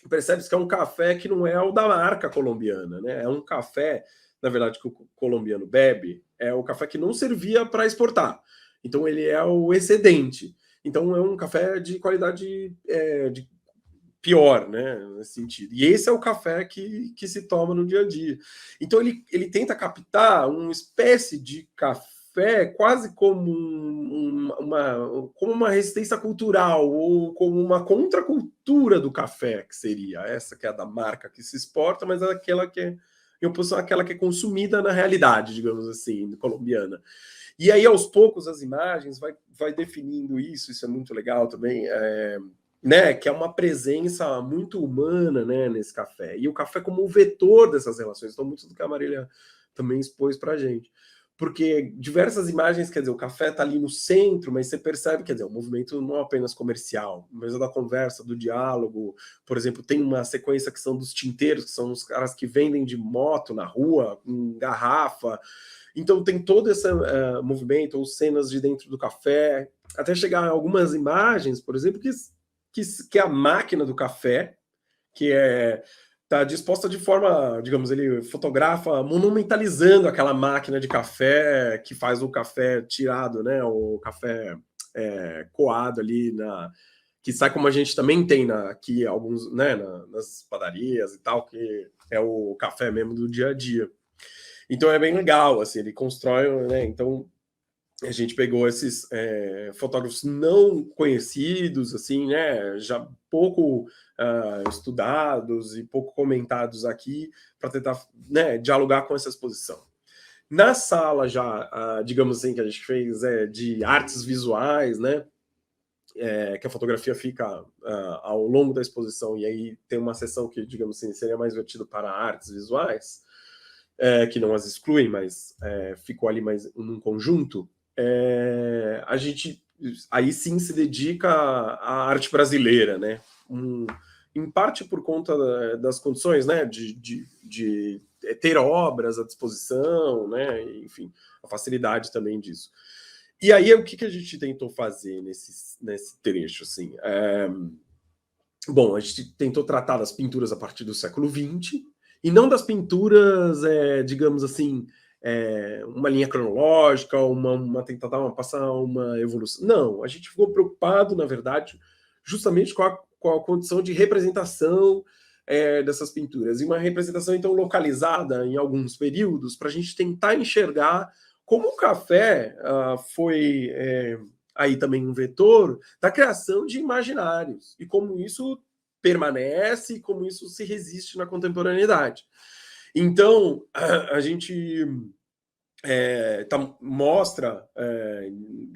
percebe que é um café que não é o da marca colombiana, né? É um café, na verdade, que o colombiano bebe, é o café que não servia para exportar. Então ele é o excedente. Então é um café de qualidade de pior, né, nesse sentido. E esse é o café que se toma no dia a dia. Então ele tenta captar uma espécie de café quase como uma resistência cultural ou como uma contracultura do café, que seria essa que é a da marca que se exporta, mas é aquela que é em oposição àquela que é consumida na realidade, digamos assim, colombiana. E aí, aos poucos, as imagens vai definindo isso é muito legal também, né, que é uma presença muito humana, né, nesse café. E o café como um vetor dessas relações. Então, muito do que a Marília também expôs para a gente. Porque diversas imagens, quer dizer, o café está ali no centro, mas você percebe, quer dizer, o movimento não é apenas comercial, mas é da conversa, do diálogo. Por exemplo, tem uma sequência que são dos tinteiros, que são os caras que vendem de moto na rua, com garrafa. Então tem todo esse movimento, ou cenas de dentro do café, até chegar a algumas imagens, por exemplo, que é a máquina do café, que está disposta de forma, digamos, ele fotografa monumentalizando aquela máquina de café que faz o café tirado, né, o café coado ali, que sai como a gente também tem aqui alguns, né, nas padarias e tal, que é o café mesmo do dia a dia. Então é bem legal, assim, ele constrói, né, então a gente pegou esses fotógrafos não conhecidos, assim, né, já pouco estudados e pouco comentados aqui, para tentar, né, dialogar com essa exposição. Na sala já, digamos assim, que a gente fez de artes visuais, né, que a fotografia fica ao longo da exposição, e aí tem uma seção que, digamos assim, seria mais vertido para artes visuais, que não as excluem, mas ficou ali mais num conjunto. A gente aí sim se dedica à arte brasileira, né? Em parte por conta das condições, né? De ter obras à disposição, né? Enfim, a facilidade também disso. E aí o que a gente tentou fazer nesse trecho, assim? Bom, a gente tentou tratar das pinturas a partir do século XX, e não das pinturas, digamos assim, uma linha cronológica, tentar passar uma evolução. Não, a gente ficou preocupado, na verdade, justamente com a condição de representação dessas pinturas. E uma representação, então, localizada em alguns períodos, para a gente tentar enxergar como o café foi aí também um vetor da criação de imaginários, e como isso permanece e como isso se resiste na contemporaneidade. Então, a gente mostra,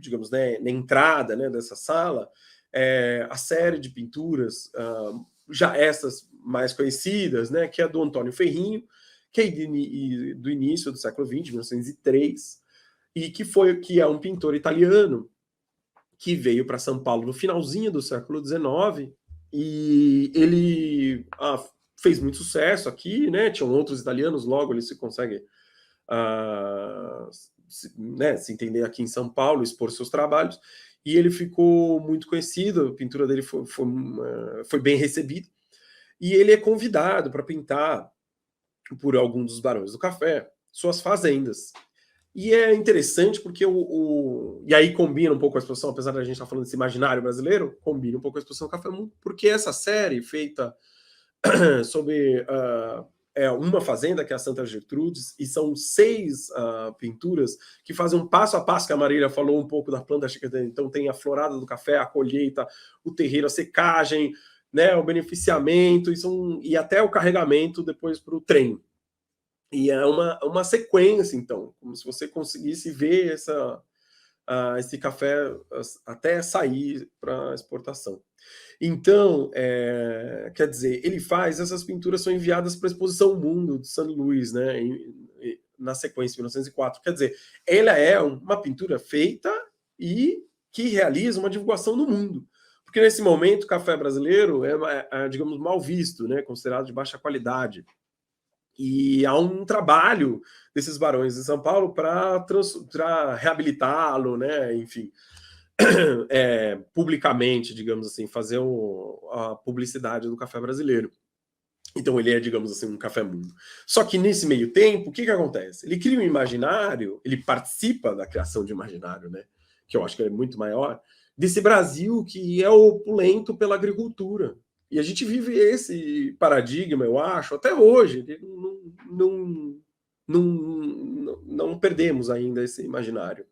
digamos, né, na entrada, né, dessa sala, a série de pinturas, já essas mais conhecidas, né, que é do Antônio Ferrinho, que é do início do século XX, 1903, e que é um pintor italiano que veio para São Paulo no finalzinho do século XIX, e ele fez muito sucesso aqui, né? Tinham outros italianos, logo ele se consegue se entender aqui em São Paulo, expor seus trabalhos, e ele ficou muito conhecido, a pintura dele foi bem recebida, e ele é convidado para pintar por algum dos barões do café suas fazendas. E é interessante porque e aí combina um pouco com a exposição, apesar da gente estar falando desse imaginário brasileiro, combina um pouco com a exposição Café Mundo, porque essa série feita sobre uma fazenda, que é a Santa Gertrudes, e são 6 pinturas que fazem um passo a passo, que a Marília falou um pouco da planta chiquita. Então tem a florada do café, a colheita, o terreiro, a secagem, né, o beneficiamento, e até o carregamento depois para o trem. E é uma sequência, então, como se você conseguisse ver esse café até sair para exportação. Então, quer dizer, ele faz, essas pinturas são enviadas para a Exposição Mundo de São Luís, né, na sequência, em 1904. Quer dizer, ela é uma pintura feita e que realiza uma divulgação no mundo. Porque nesse momento o café brasileiro é, digamos, mal visto, né, considerado de baixa qualidade. E há um trabalho desses barões de São Paulo para reabilitá-lo, né, enfim, publicamente, digamos assim, fazer a publicidade do café brasileiro. Então ele é, digamos assim, um café mundo. Só que nesse meio tempo, o que acontece? Ele cria um imaginário, ele participa da criação de imaginário, né, que eu acho que é muito maior, desse Brasil que é opulento pela agricultura. E a gente vive esse paradigma, eu acho, até hoje. Não perdemos ainda esse imaginário.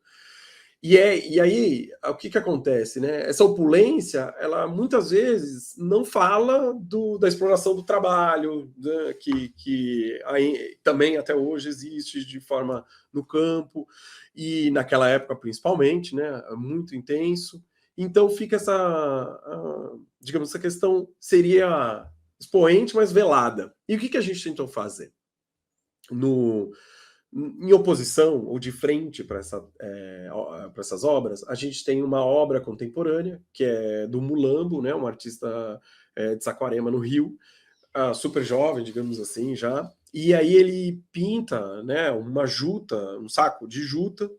E aí, o que acontece, né? Essa opulência, ela muitas vezes não fala da exploração do trabalho, né? que aí, também até hoje existe de forma no campo, e naquela época principalmente, né? Muito intenso. Então fica digamos, essa questão seria expoente, mas velada. E o que a gente tentou fazer? Em oposição ou de frente para essas obras, a gente tem uma obra contemporânea, que é do Mulambo, né, um artista de Saquarema, no Rio, super jovem, digamos assim, já. E aí ele pinta, né, uma juta, um saco de juta,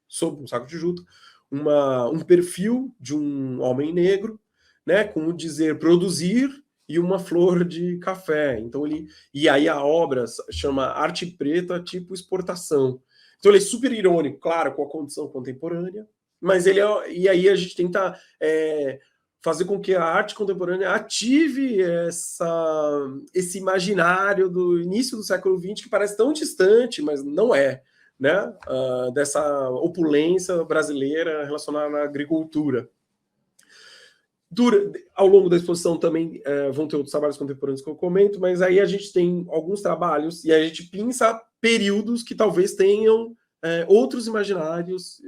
sobre um saco de juta, um perfil de um homem negro, né, com o dizer produzir e uma flor de café. Então e aí a obra chama Arte Preta tipo exportação. Então ele é super irônico, claro, com a condição contemporânea, mas e aí a gente tenta fazer com que a arte contemporânea ative esse imaginário do início do século XX que parece tão distante, mas não é, né? Dessa opulência brasileira relacionada à agricultura. Ao longo da exposição também vão ter outros trabalhos contemporâneos que eu comento, mas aí a gente tem alguns trabalhos e a gente pinça períodos que talvez tenham outros imaginários,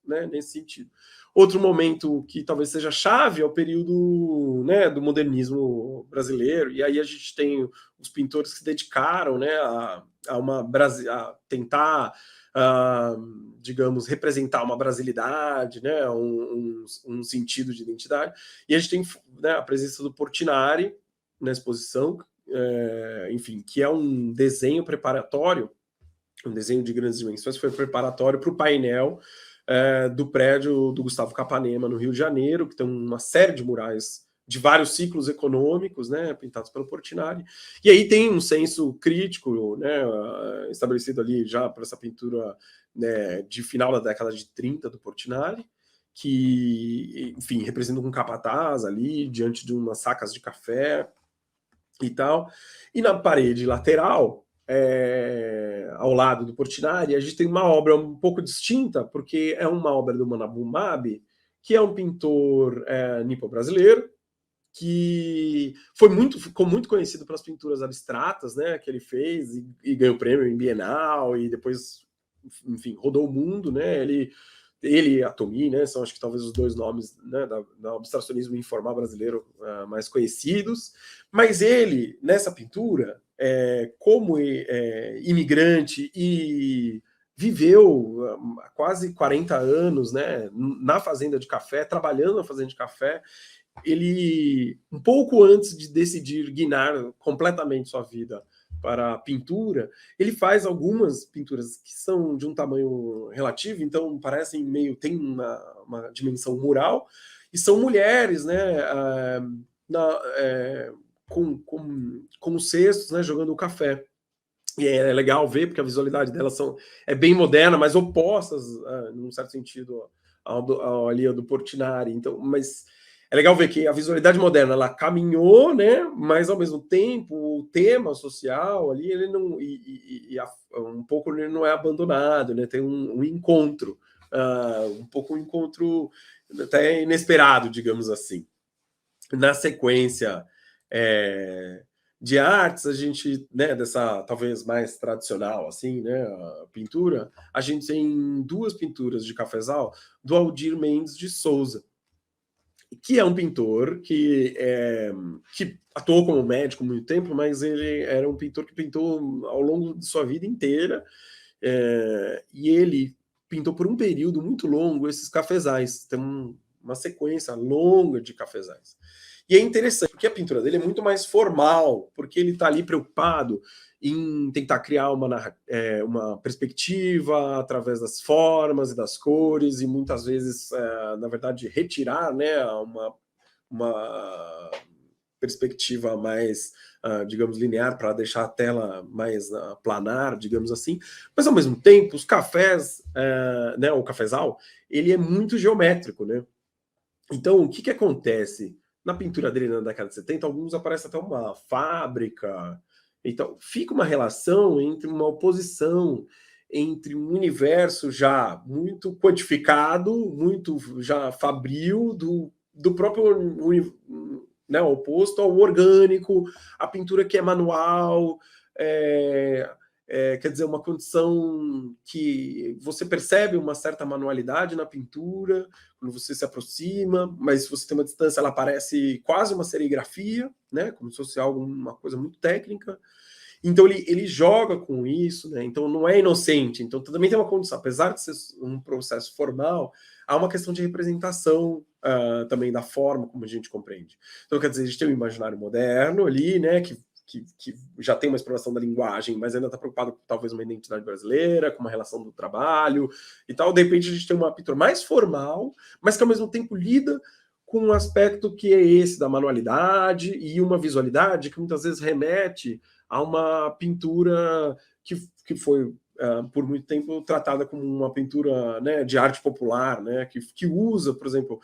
né, nesse sentido. Outro momento que talvez seja chave é o período, né, do modernismo brasileiro, e aí a gente tem os pintores que se dedicaram, né, a tentar digamos, representar uma brasilidade, né, um sentido de identidade. E a gente tem, né, a presença do Portinari na exposição, enfim, que é um desenho preparatório, um desenho de grandes dimensões, foi preparatório para o painel do prédio do Gustavo Capanema, no Rio de Janeiro, que tem uma série de murais de vários ciclos econômicos, né, pintados pelo Portinari. E aí tem um senso crítico, né, estabelecido ali já para essa pintura, né, de final da década de 30 do Portinari, que, enfim, representa um capataz ali diante de umas sacas de café e tal. E na parede lateral, ao lado do Portinari, a gente tem uma obra um pouco distinta, porque é uma obra do Manabu Mabe, que é um pintor nipo-brasileiro, que ficou muito conhecido pelas pinturas abstratas, né, que ele fez e ganhou prêmio em Bienal e depois, enfim, rodou o mundo, né? Ele e a Tomi, né, são acho que talvez os dois nomes, né, do abstracionismo informal brasileiro mais conhecidos. Mas ele, nessa pintura, como imigrante e viveu há quase 40 anos, né, na fazenda de café, trabalhando na fazenda de café, ele, um pouco antes de decidir guinar completamente sua vida para a pintura, ele faz algumas pinturas que são de um tamanho relativo, então parecem tem uma dimensão mural, e são mulheres, né, com os cestos, né, jogando o café. E é legal ver, porque a visualidade delas é bem moderna, mas opostas, num certo sentido, ao do Portinari. Então, mas é legal ver que a visualidade moderna ela caminhou, né? Mas ao mesmo tempo o tema social ali ele não um pouco ele não é abandonado, né? Tem um encontro, um pouco um encontro até inesperado, digamos assim. Na sequência, de artes, a gente, né, dessa talvez mais tradicional, assim, né, a pintura, a gente tem 2 pinturas de cafezal do Aldir Mendes de Souza, que é um pintor que atuou como médico há muito tempo, mas ele era um pintor que pintou ao longo de sua vida inteira, e ele pintou por um período muito longo esses cafezais. Tem uma sequência longa de cafezais. E é interessante, porque a pintura dele é muito mais formal, porque ele está ali preocupado em tentar criar uma perspectiva através das formas e das cores, e muitas vezes, na verdade, retirar, né, uma perspectiva mais, digamos, linear, para deixar a tela mais planar, digamos assim. Mas, ao mesmo tempo, os cafés, né, o cafezal, ele é muito geométrico, né? Então, o que acontece? Na pintura dele na década de 70, alguns aparece até uma fábrica. Então, fica uma relação entre uma oposição entre um universo já muito quantificado, muito já fabril, do próprio, né, oposto ao orgânico, a pintura que é manual, quer dizer, uma condição que você percebe uma certa manualidade na pintura, quando você se aproxima, mas se você tem uma distância, ela parece quase uma serigrafia, né? Como se fosse uma coisa muito técnica. Então ele joga com isso, né? Então não é inocente. Então também tem uma condição, apesar de ser um processo formal, há uma questão de representação também da forma como a gente compreende. Então, quer dizer, a gente tem o imaginário moderno ali, né? Que já tem uma exploração da linguagem, mas ainda está preocupado com talvez uma identidade brasileira, com uma relação do trabalho e tal. De repente a gente tem uma pintura mais formal, mas que ao mesmo tempo lida com um aspecto que é esse da manualidade e uma visualidade que muitas vezes remete a uma pintura que foi por muito tempo tratada como uma pintura, né, de arte popular, né, que usa, por exemplo,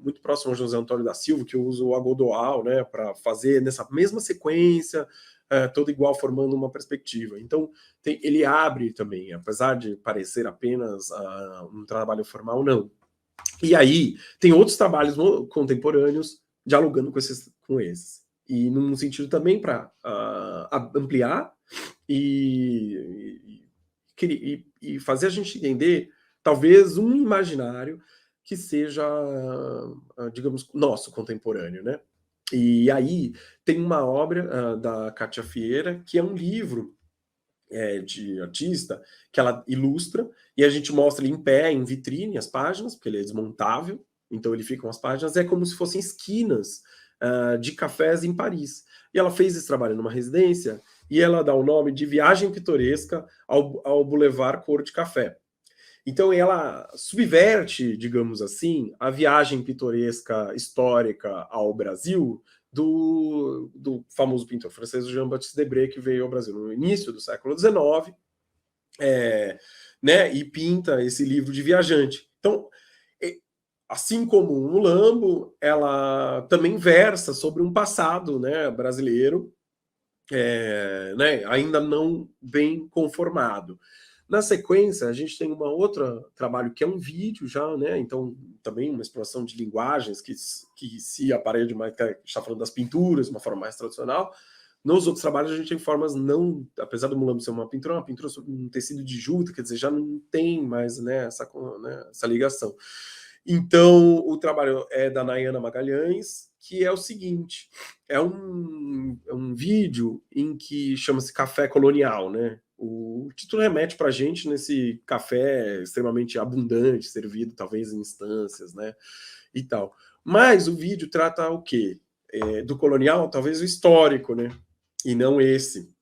muito próximo ao José Antônio da Silva, que usa o agodoal, né, para fazer nessa mesma sequência, toda igual, formando uma perspectiva. Então, ele abre também, apesar de parecer apenas um trabalho formal, não. E aí, tem outros trabalhos contemporâneos dialogando com esses. E num sentido também para ampliar e fazer a gente entender, talvez, um imaginário que seja, digamos, nosso, contemporâneo, né? E aí tem uma obra da Kátia Fieira, que é um livro de artista, que ela ilustra, e a gente mostra ele em pé, em vitrine, as páginas, porque ele é desmontável, então ele fica umas páginas, é como se fossem esquinas de cafés em Paris. E ela fez esse trabalho numa residência, e ela dá o nome de Viagem Pitoresca ao Boulevard Cor de Café. Então ela subverte, digamos assim, a viagem pitoresca histórica ao Brasil do famoso pintor francês Jean-Baptiste Debré, que veio ao Brasil no início do século XIX, né, e pinta esse livro de viajante. Então, assim como o Mulambo, ela também versa sobre um passado, né, brasileiro, né, ainda não bem conformado. Na sequência, a gente tem uma outra trabalho que é um vídeo já, né? Então, também uma exploração de linguagens que se aparelha mais, que está falando das pinturas, de uma forma mais tradicional. Nos outros trabalhos, a gente tem formas não, apesar do Mulambo ser uma pintura sobre um tecido de juta, quer dizer, já não tem mais, né, essa ligação. Então, o trabalho é da Nayana Magalhães, que é o seguinte, é um vídeo em que chama-se Café Colonial, né? O título remete para a gente nesse café extremamente abundante, servido talvez em instâncias, né? E tal. Mas o vídeo trata o quê? Do colonial, talvez o histórico, né? E não esse.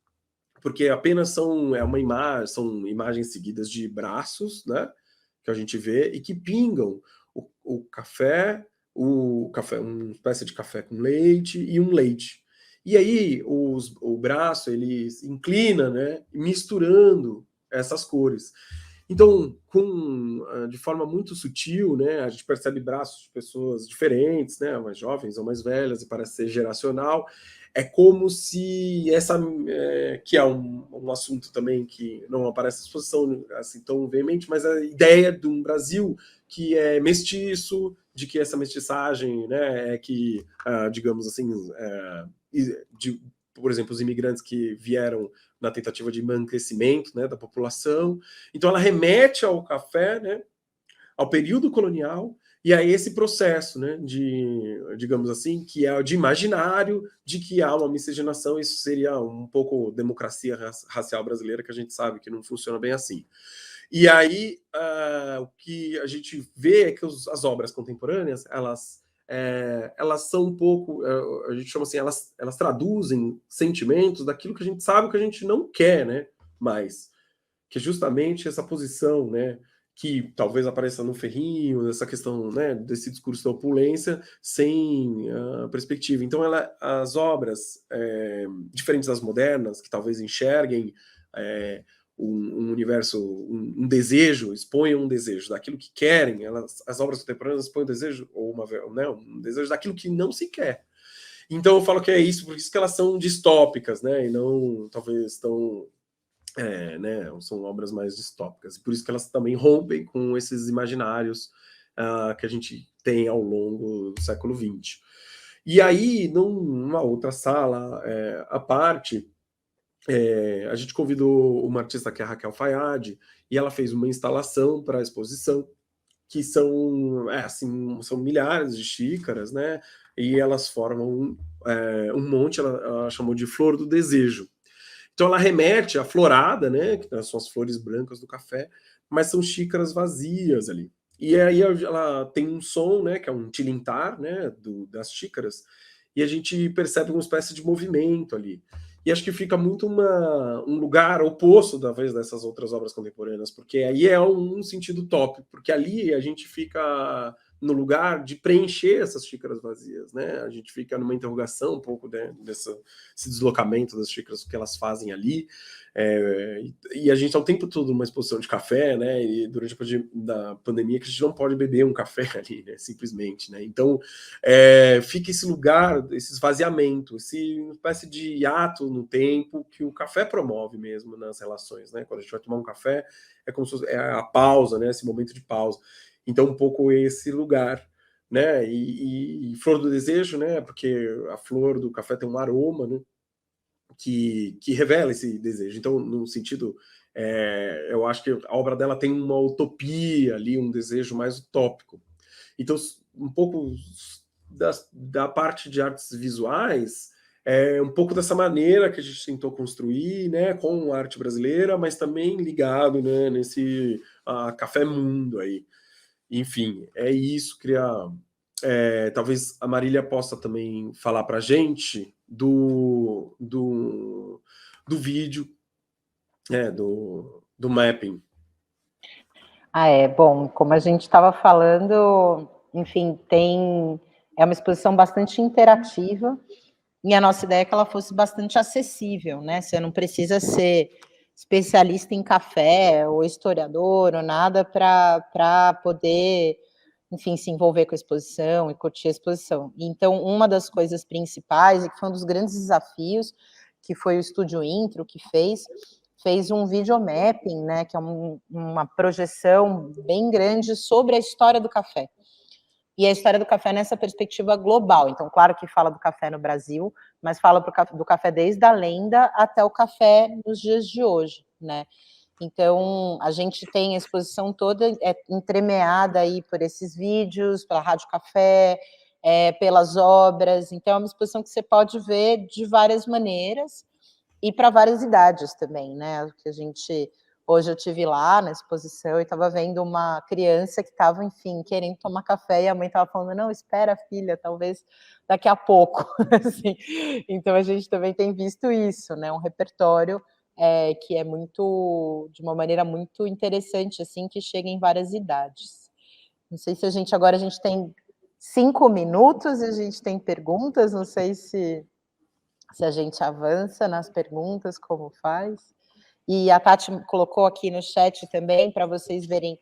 Porque apenas são imagens seguidas de braços, né? Que a gente vê e que pingam o café, uma espécie de café com leite e um leite. E aí o braço ele inclina, né, misturando essas cores. Então, de forma muito sutil, né, a gente percebe braços de pessoas diferentes, né, mais jovens ou mais velhas, e parece ser geracional. É como se que é um assunto também que não aparece na exposição assim tão veemente, mas a ideia de um Brasil que é mestiço, de que essa mestiçagem, né, é que, digamos assim, por exemplo, os imigrantes que vieram na tentativa de emancrecimento, né, da população. Então, ela remete ao café, né, ao período colonial, e a esse processo, né, digamos assim, que é de imaginário de que há uma miscigenação. Isso seria um pouco democracia racial brasileira, que a gente sabe que não funciona bem assim. E aí, o que a gente vê é que as obras contemporâneas, elas são um pouco, a gente chama assim, elas traduzem sentimentos daquilo que a gente sabe que a gente não quer, né, mais, que é justamente essa posição, né, que talvez apareça no Ferrinho, essa questão, né, desse discurso da opulência sem perspectiva. Então, as obras, diferentes das modernas, que talvez enxerguem um universo, um desejo, exponham um desejo daquilo que querem, as obras contemporâneas expõem um desejo, ou um desejo daquilo que não se quer. Então, eu falo que é isso, por isso que elas são distópicas, né, e não, talvez, tão... né, são obras mais distópicas, e por isso que elas também rompem com esses imaginários que a gente tem ao longo do século XX. E aí, numa outra sala à parte, a gente convidou uma artista que é a Raquel Fayad, e ela fez uma instalação para a exposição, que são, assim, são milhares de xícaras, né, e elas formam um monte, ela chamou de Flor do Desejo. Então ela remete à florada, né, que são as flores brancas do café, mas são xícaras vazias ali. E aí ela tem um som, né, que é um tilintar, né, das xícaras, e a gente percebe uma espécie de movimento ali. E acho que fica muito um lugar oposto, talvez, dessas outras obras contemporâneas, porque aí é um sentido tópico, porque ali a gente fica no lugar de preencher essas xícaras vazias, né? A gente fica numa interrogação um pouco, né, desse deslocamento das xícaras que elas fazem ali, e a gente está o tempo todo numa exposição de café, né? E durante a pandemia que a gente não pode beber um café ali, né? Simplesmente, né? Então fica esse lugar, esse esvaziamento, uma espécie de hiato no tempo que o café promove mesmo nas relações, né? Quando a gente vai tomar um café, é como se fosse a pausa, né? Esse momento de pausa. Então, um pouco esse lugar, né? E flor do desejo, né? Porque a flor do café tem um aroma, né? Que revela esse desejo. Então, no sentido, eu acho que a obra dela tem uma utopia ali, um desejo mais utópico. Então, um pouco da parte de artes visuais, um pouco dessa maneira que a gente tentou construir, né? Com a arte brasileira, mas também ligado, né? Nesse café mundo aí. Enfim, é isso. Talvez a Marília possa também falar para a gente do vídeo, do mapping. Bom, como a gente estava falando, enfim, é uma exposição bastante interativa, e a nossa ideia é que ela fosse bastante acessível, né? Você não precisa ser especialista em café, ou historiador, ou nada, para poder, enfim, se envolver com a exposição e curtir a exposição. Então, uma das coisas principais, e que foi um dos grandes desafios, que foi o Estúdio Intro que fez um videomapping, né, que é uma projeção bem grande sobre a história do café. E a história do café nessa perspectiva global. Então, claro que fala do café no Brasil, mas fala do café desde a lenda até o café nos dias de hoje, né? Então, a gente tem a exposição toda entremeada aí por esses vídeos, pela Rádio Café, pelas obras. Então, é uma exposição que você pode ver de várias maneiras e para várias idades também, né? Hoje eu estive lá na exposição e estava vendo uma criança que estava, enfim, querendo tomar café, e a mãe estava falando, não, espera, filha, talvez daqui a pouco. Assim. Então, a gente também tem visto isso, né? Um repertório que é de uma maneira muito interessante, assim, que chega em várias idades. Não sei se agora a gente tem 5 minutos e a gente tem perguntas, não sei se a gente avança nas perguntas, como faz. E a Tati colocou aqui no chat também, para vocês verem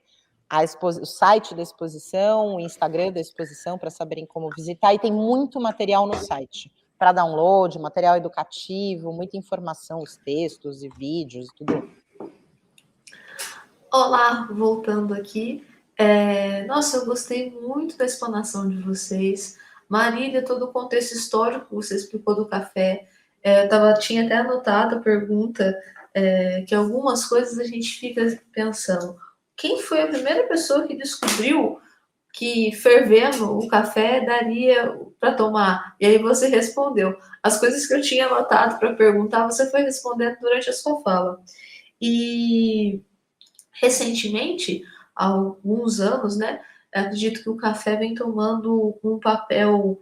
o site da exposição, o Instagram da exposição, para saberem como visitar, e tem muito material no site, para download, material educativo, muita informação, os textos e vídeos, tudo. Olá, voltando aqui. Nossa, eu gostei muito da explanação de vocês. Marília, todo o contexto histórico que você explicou do café Tinha até anotado a pergunta, que algumas coisas a gente fica pensando. Quem foi a primeira pessoa que descobriu que fervendo o café daria para tomar? E aí você respondeu. As coisas que eu tinha anotado para perguntar, você foi respondendo durante a sua fala. E recentemente, há alguns anos, né, acredito que o café vem tomando um papel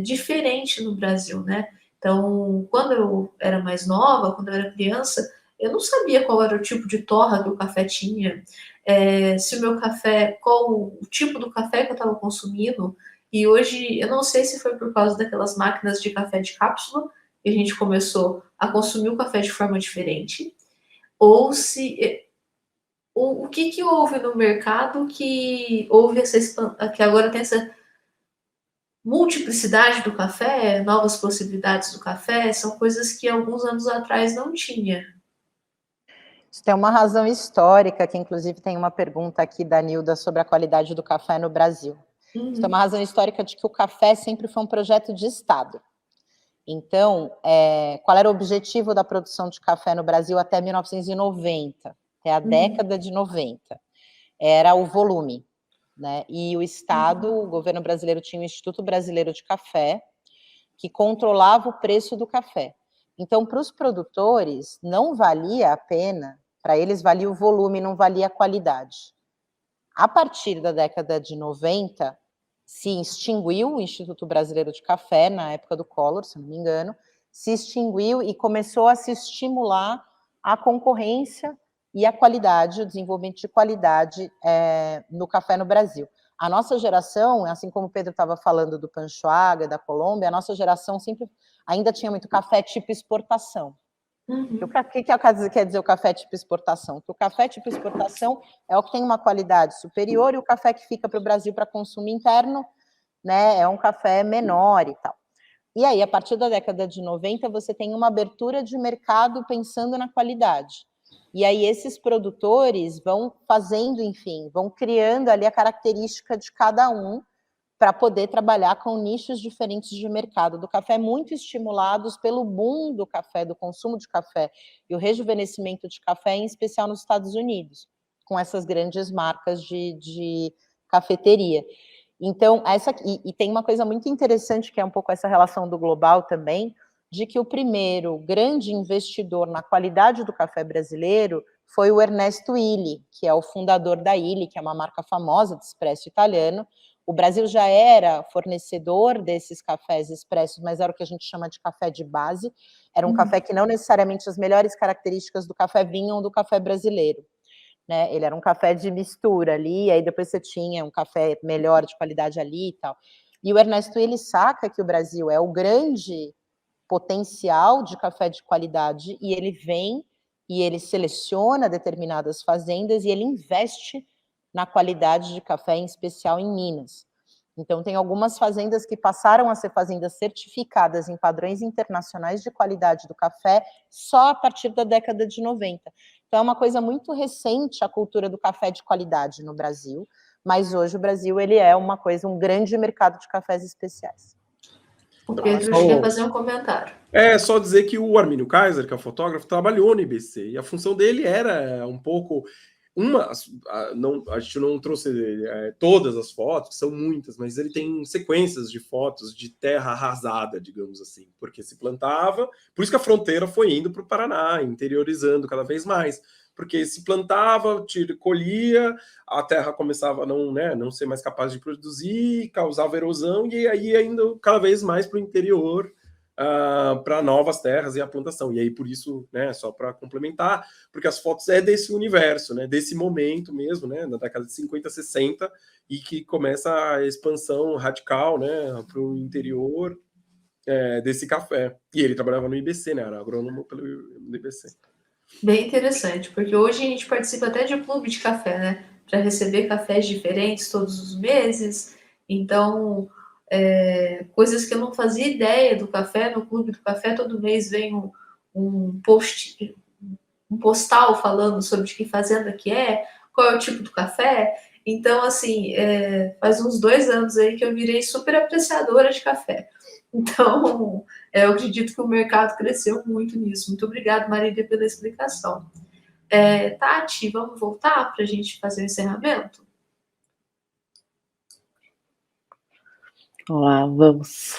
diferente no Brasil, né? Então, quando eu era mais nova, quando eu era criança, eu não sabia qual era o tipo de torra que o café tinha, se o meu café, qual o tipo do café que eu estava consumindo. E hoje, eu não sei se foi por causa daquelas máquinas de café de cápsula que a gente começou a consumir o café de forma diferente, ou se o que houve no mercado que houve que agora tem essa multiplicidade do café, novas possibilidades do café, são coisas que alguns anos atrás não tinha. Isso tem uma razão histórica, que inclusive tem uma pergunta aqui da Nilda sobre a qualidade do café no Brasil. Isso tem uma razão histórica de que o café sempre foi um projeto de Estado. Então, qual era o objetivo da produção de café no Brasil até 1990, até a década de 90? Era o volume, né? E o Estado, o governo brasileiro tinha o Instituto Brasileiro de Café, que controlava o preço do café. Então, para os produtores, não valia a pena, para eles valia o volume, não valia a qualidade. A partir da década de 90, se extinguiu o Instituto Brasileiro de Café, na época do Collor, se não me engano, se extinguiu e começou a se estimular a concorrência e a qualidade, o desenvolvimento de qualidade no café no Brasil. A nossa geração, assim como o Pedro estava falando do Panchuaga, da Colômbia, a nossa geração sempre ainda tinha muito café tipo exportação. O que quer dizer o café tipo exportação? Que o café tipo exportação é o que tem uma qualidade superior e o café que fica para o Brasil para consumo interno, né, é um café menor e tal. E aí, a partir da década de 90, você tem uma abertura de mercado pensando na qualidade. E aí, esses produtores vão fazendo, enfim, vão criando ali a característica de cada um para poder trabalhar com nichos diferentes de mercado do café, muito estimulados pelo boom do café, do consumo de café e o rejuvenescimento de café, em especial nos Estados Unidos, com essas grandes marcas de cafeteria. Então, e tem uma coisa muito interessante, que é um pouco essa relação do global também, de que o primeiro grande investidor na qualidade do café brasileiro foi o Ernesto Illy, que é o fundador da Illy, que é uma marca famosa de expresso italiano. O Brasil já era fornecedor desses cafés expressos, mas era o que a gente chama de café de base. Era um café que não necessariamente as melhores características do café vinham do café brasileiro, né? Ele era um café de mistura ali, aí depois você tinha um café melhor de qualidade ali e tal. E o Ernesto, ele saca que o Brasil é o grande potencial de café de qualidade, e ele vem e ele seleciona determinadas fazendas e ele investe na qualidade de café, em especial em Minas. Então, tem algumas fazendas que passaram a ser fazendas certificadas em padrões internacionais de qualidade do café só a partir da década de 90. Então, é uma coisa muito recente a cultura do café de qualidade no Brasil, mas hoje o Brasil ele é um grande mercado de cafés especiais. O Pedro quer fazer um comentário. Só dizer que o Armínio Kaiser, que é o fotógrafo, trabalhou no IBC, e a função dele era um pouco... a gente não trouxe todas as fotos, são muitas, mas ele tem sequências de fotos de terra arrasada, digamos assim, porque se plantava, por isso que a fronteira foi indo para o Paraná, interiorizando cada vez mais, porque se plantava, colhia, a terra começava a não ser mais capaz de produzir, causava erosão, e aí ainda cada vez mais para o interior, para novas terras e a plantação. E aí, por isso, né, só para complementar, porque as fotos desse universo, né, desse momento mesmo, né, da década de 50, 60, e que começa a expansão radical, né, para o interior desse café. E ele trabalhava no IBC, né, era agrônomo pelo IBC. Bem interessante, porque hoje a gente participa até de clube de café, né, para receber cafés diferentes todos os meses. Então, coisas que eu não fazia ideia do café, no clube do café todo mês vem um postal falando sobre de que fazenda que é, qual é o tipo do café. Então, assim, faz uns 2 anos aí que eu virei super apreciadora de café. Então, eu acredito que o mercado cresceu muito nisso. Muito obrigada, Marília, pela explicação. Tati, vamos voltar para a gente fazer o encerramento? Olá, vamos.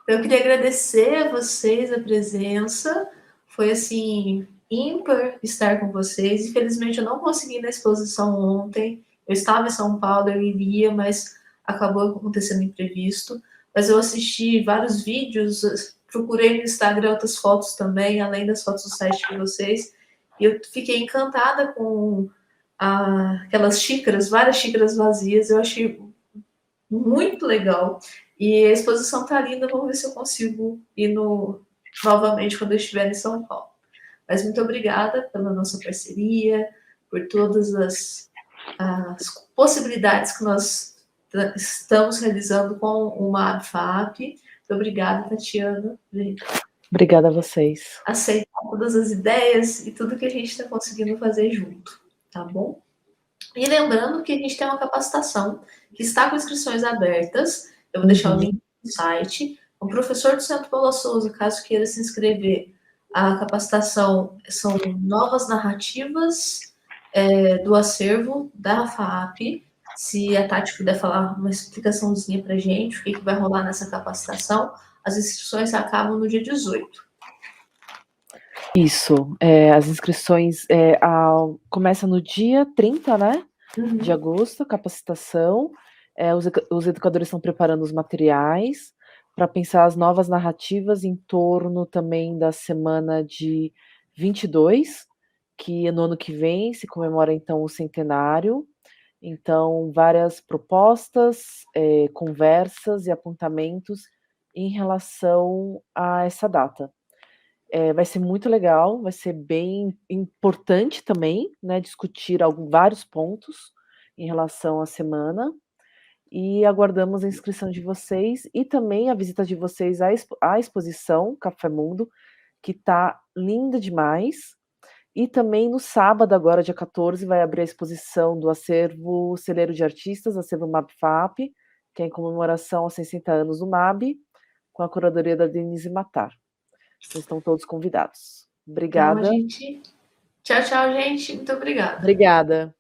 Eu queria agradecer a vocês a presença. Foi, assim, ímpar estar com vocês. Infelizmente, eu não consegui ir na exposição ontem. Eu estava em São Paulo, eu iria, mas acabou acontecendo imprevisto. Mas eu assisti vários vídeos, procurei no Instagram outras fotos também, além das fotos do site de vocês. E eu fiquei encantada com aquelas xícaras, várias xícaras vazias. Eu achei muito legal. E a exposição tá linda, vamos ver se eu consigo ir novamente quando eu estiver em São Paulo. Mas muito obrigada pela nossa parceria, por todas as possibilidades que nós estamos realizando com o MABFAP. Muito obrigada, Tatiana, por Obrigada a vocês. aceitar todas as ideias e tudo que a gente está conseguindo fazer junto, tá bom? E lembrando que a gente tem uma capacitação que está com inscrições abertas. Eu vou deixar o link no site. O professor do Centro Paula Souza, caso queira se inscrever, a capacitação são novas narrativas do acervo da FAAP. Se a Tati puder falar uma explicaçãozinha para a gente, o que vai rolar nessa capacitação, as inscrições acabam no dia 18. Isso, as inscrições começa no dia 30, né? De agosto, capacitação. Os educadores estão preparando os materiais para pensar as novas narrativas em torno também da semana de 22, que no ano que vem se comemora então o centenário. Então, várias propostas, conversas e apontamentos em relação a essa data. Vai ser muito legal, vai ser bem importante também, né, discutir vários pontos em relação à semana, e aguardamos a inscrição de vocês e também a visita de vocês à exposição Café Mundo, que está linda demais. E também no sábado, agora dia 14, vai abrir a exposição do acervo Celeiro de Artistas, acervo MABFAP, que é em comemoração aos 60 anos do MAB, com a curadoria da Denise Matar. Então, estão todos convidados. Obrigada. Então, tchau, tchau, gente. Muito obrigada. Obrigada.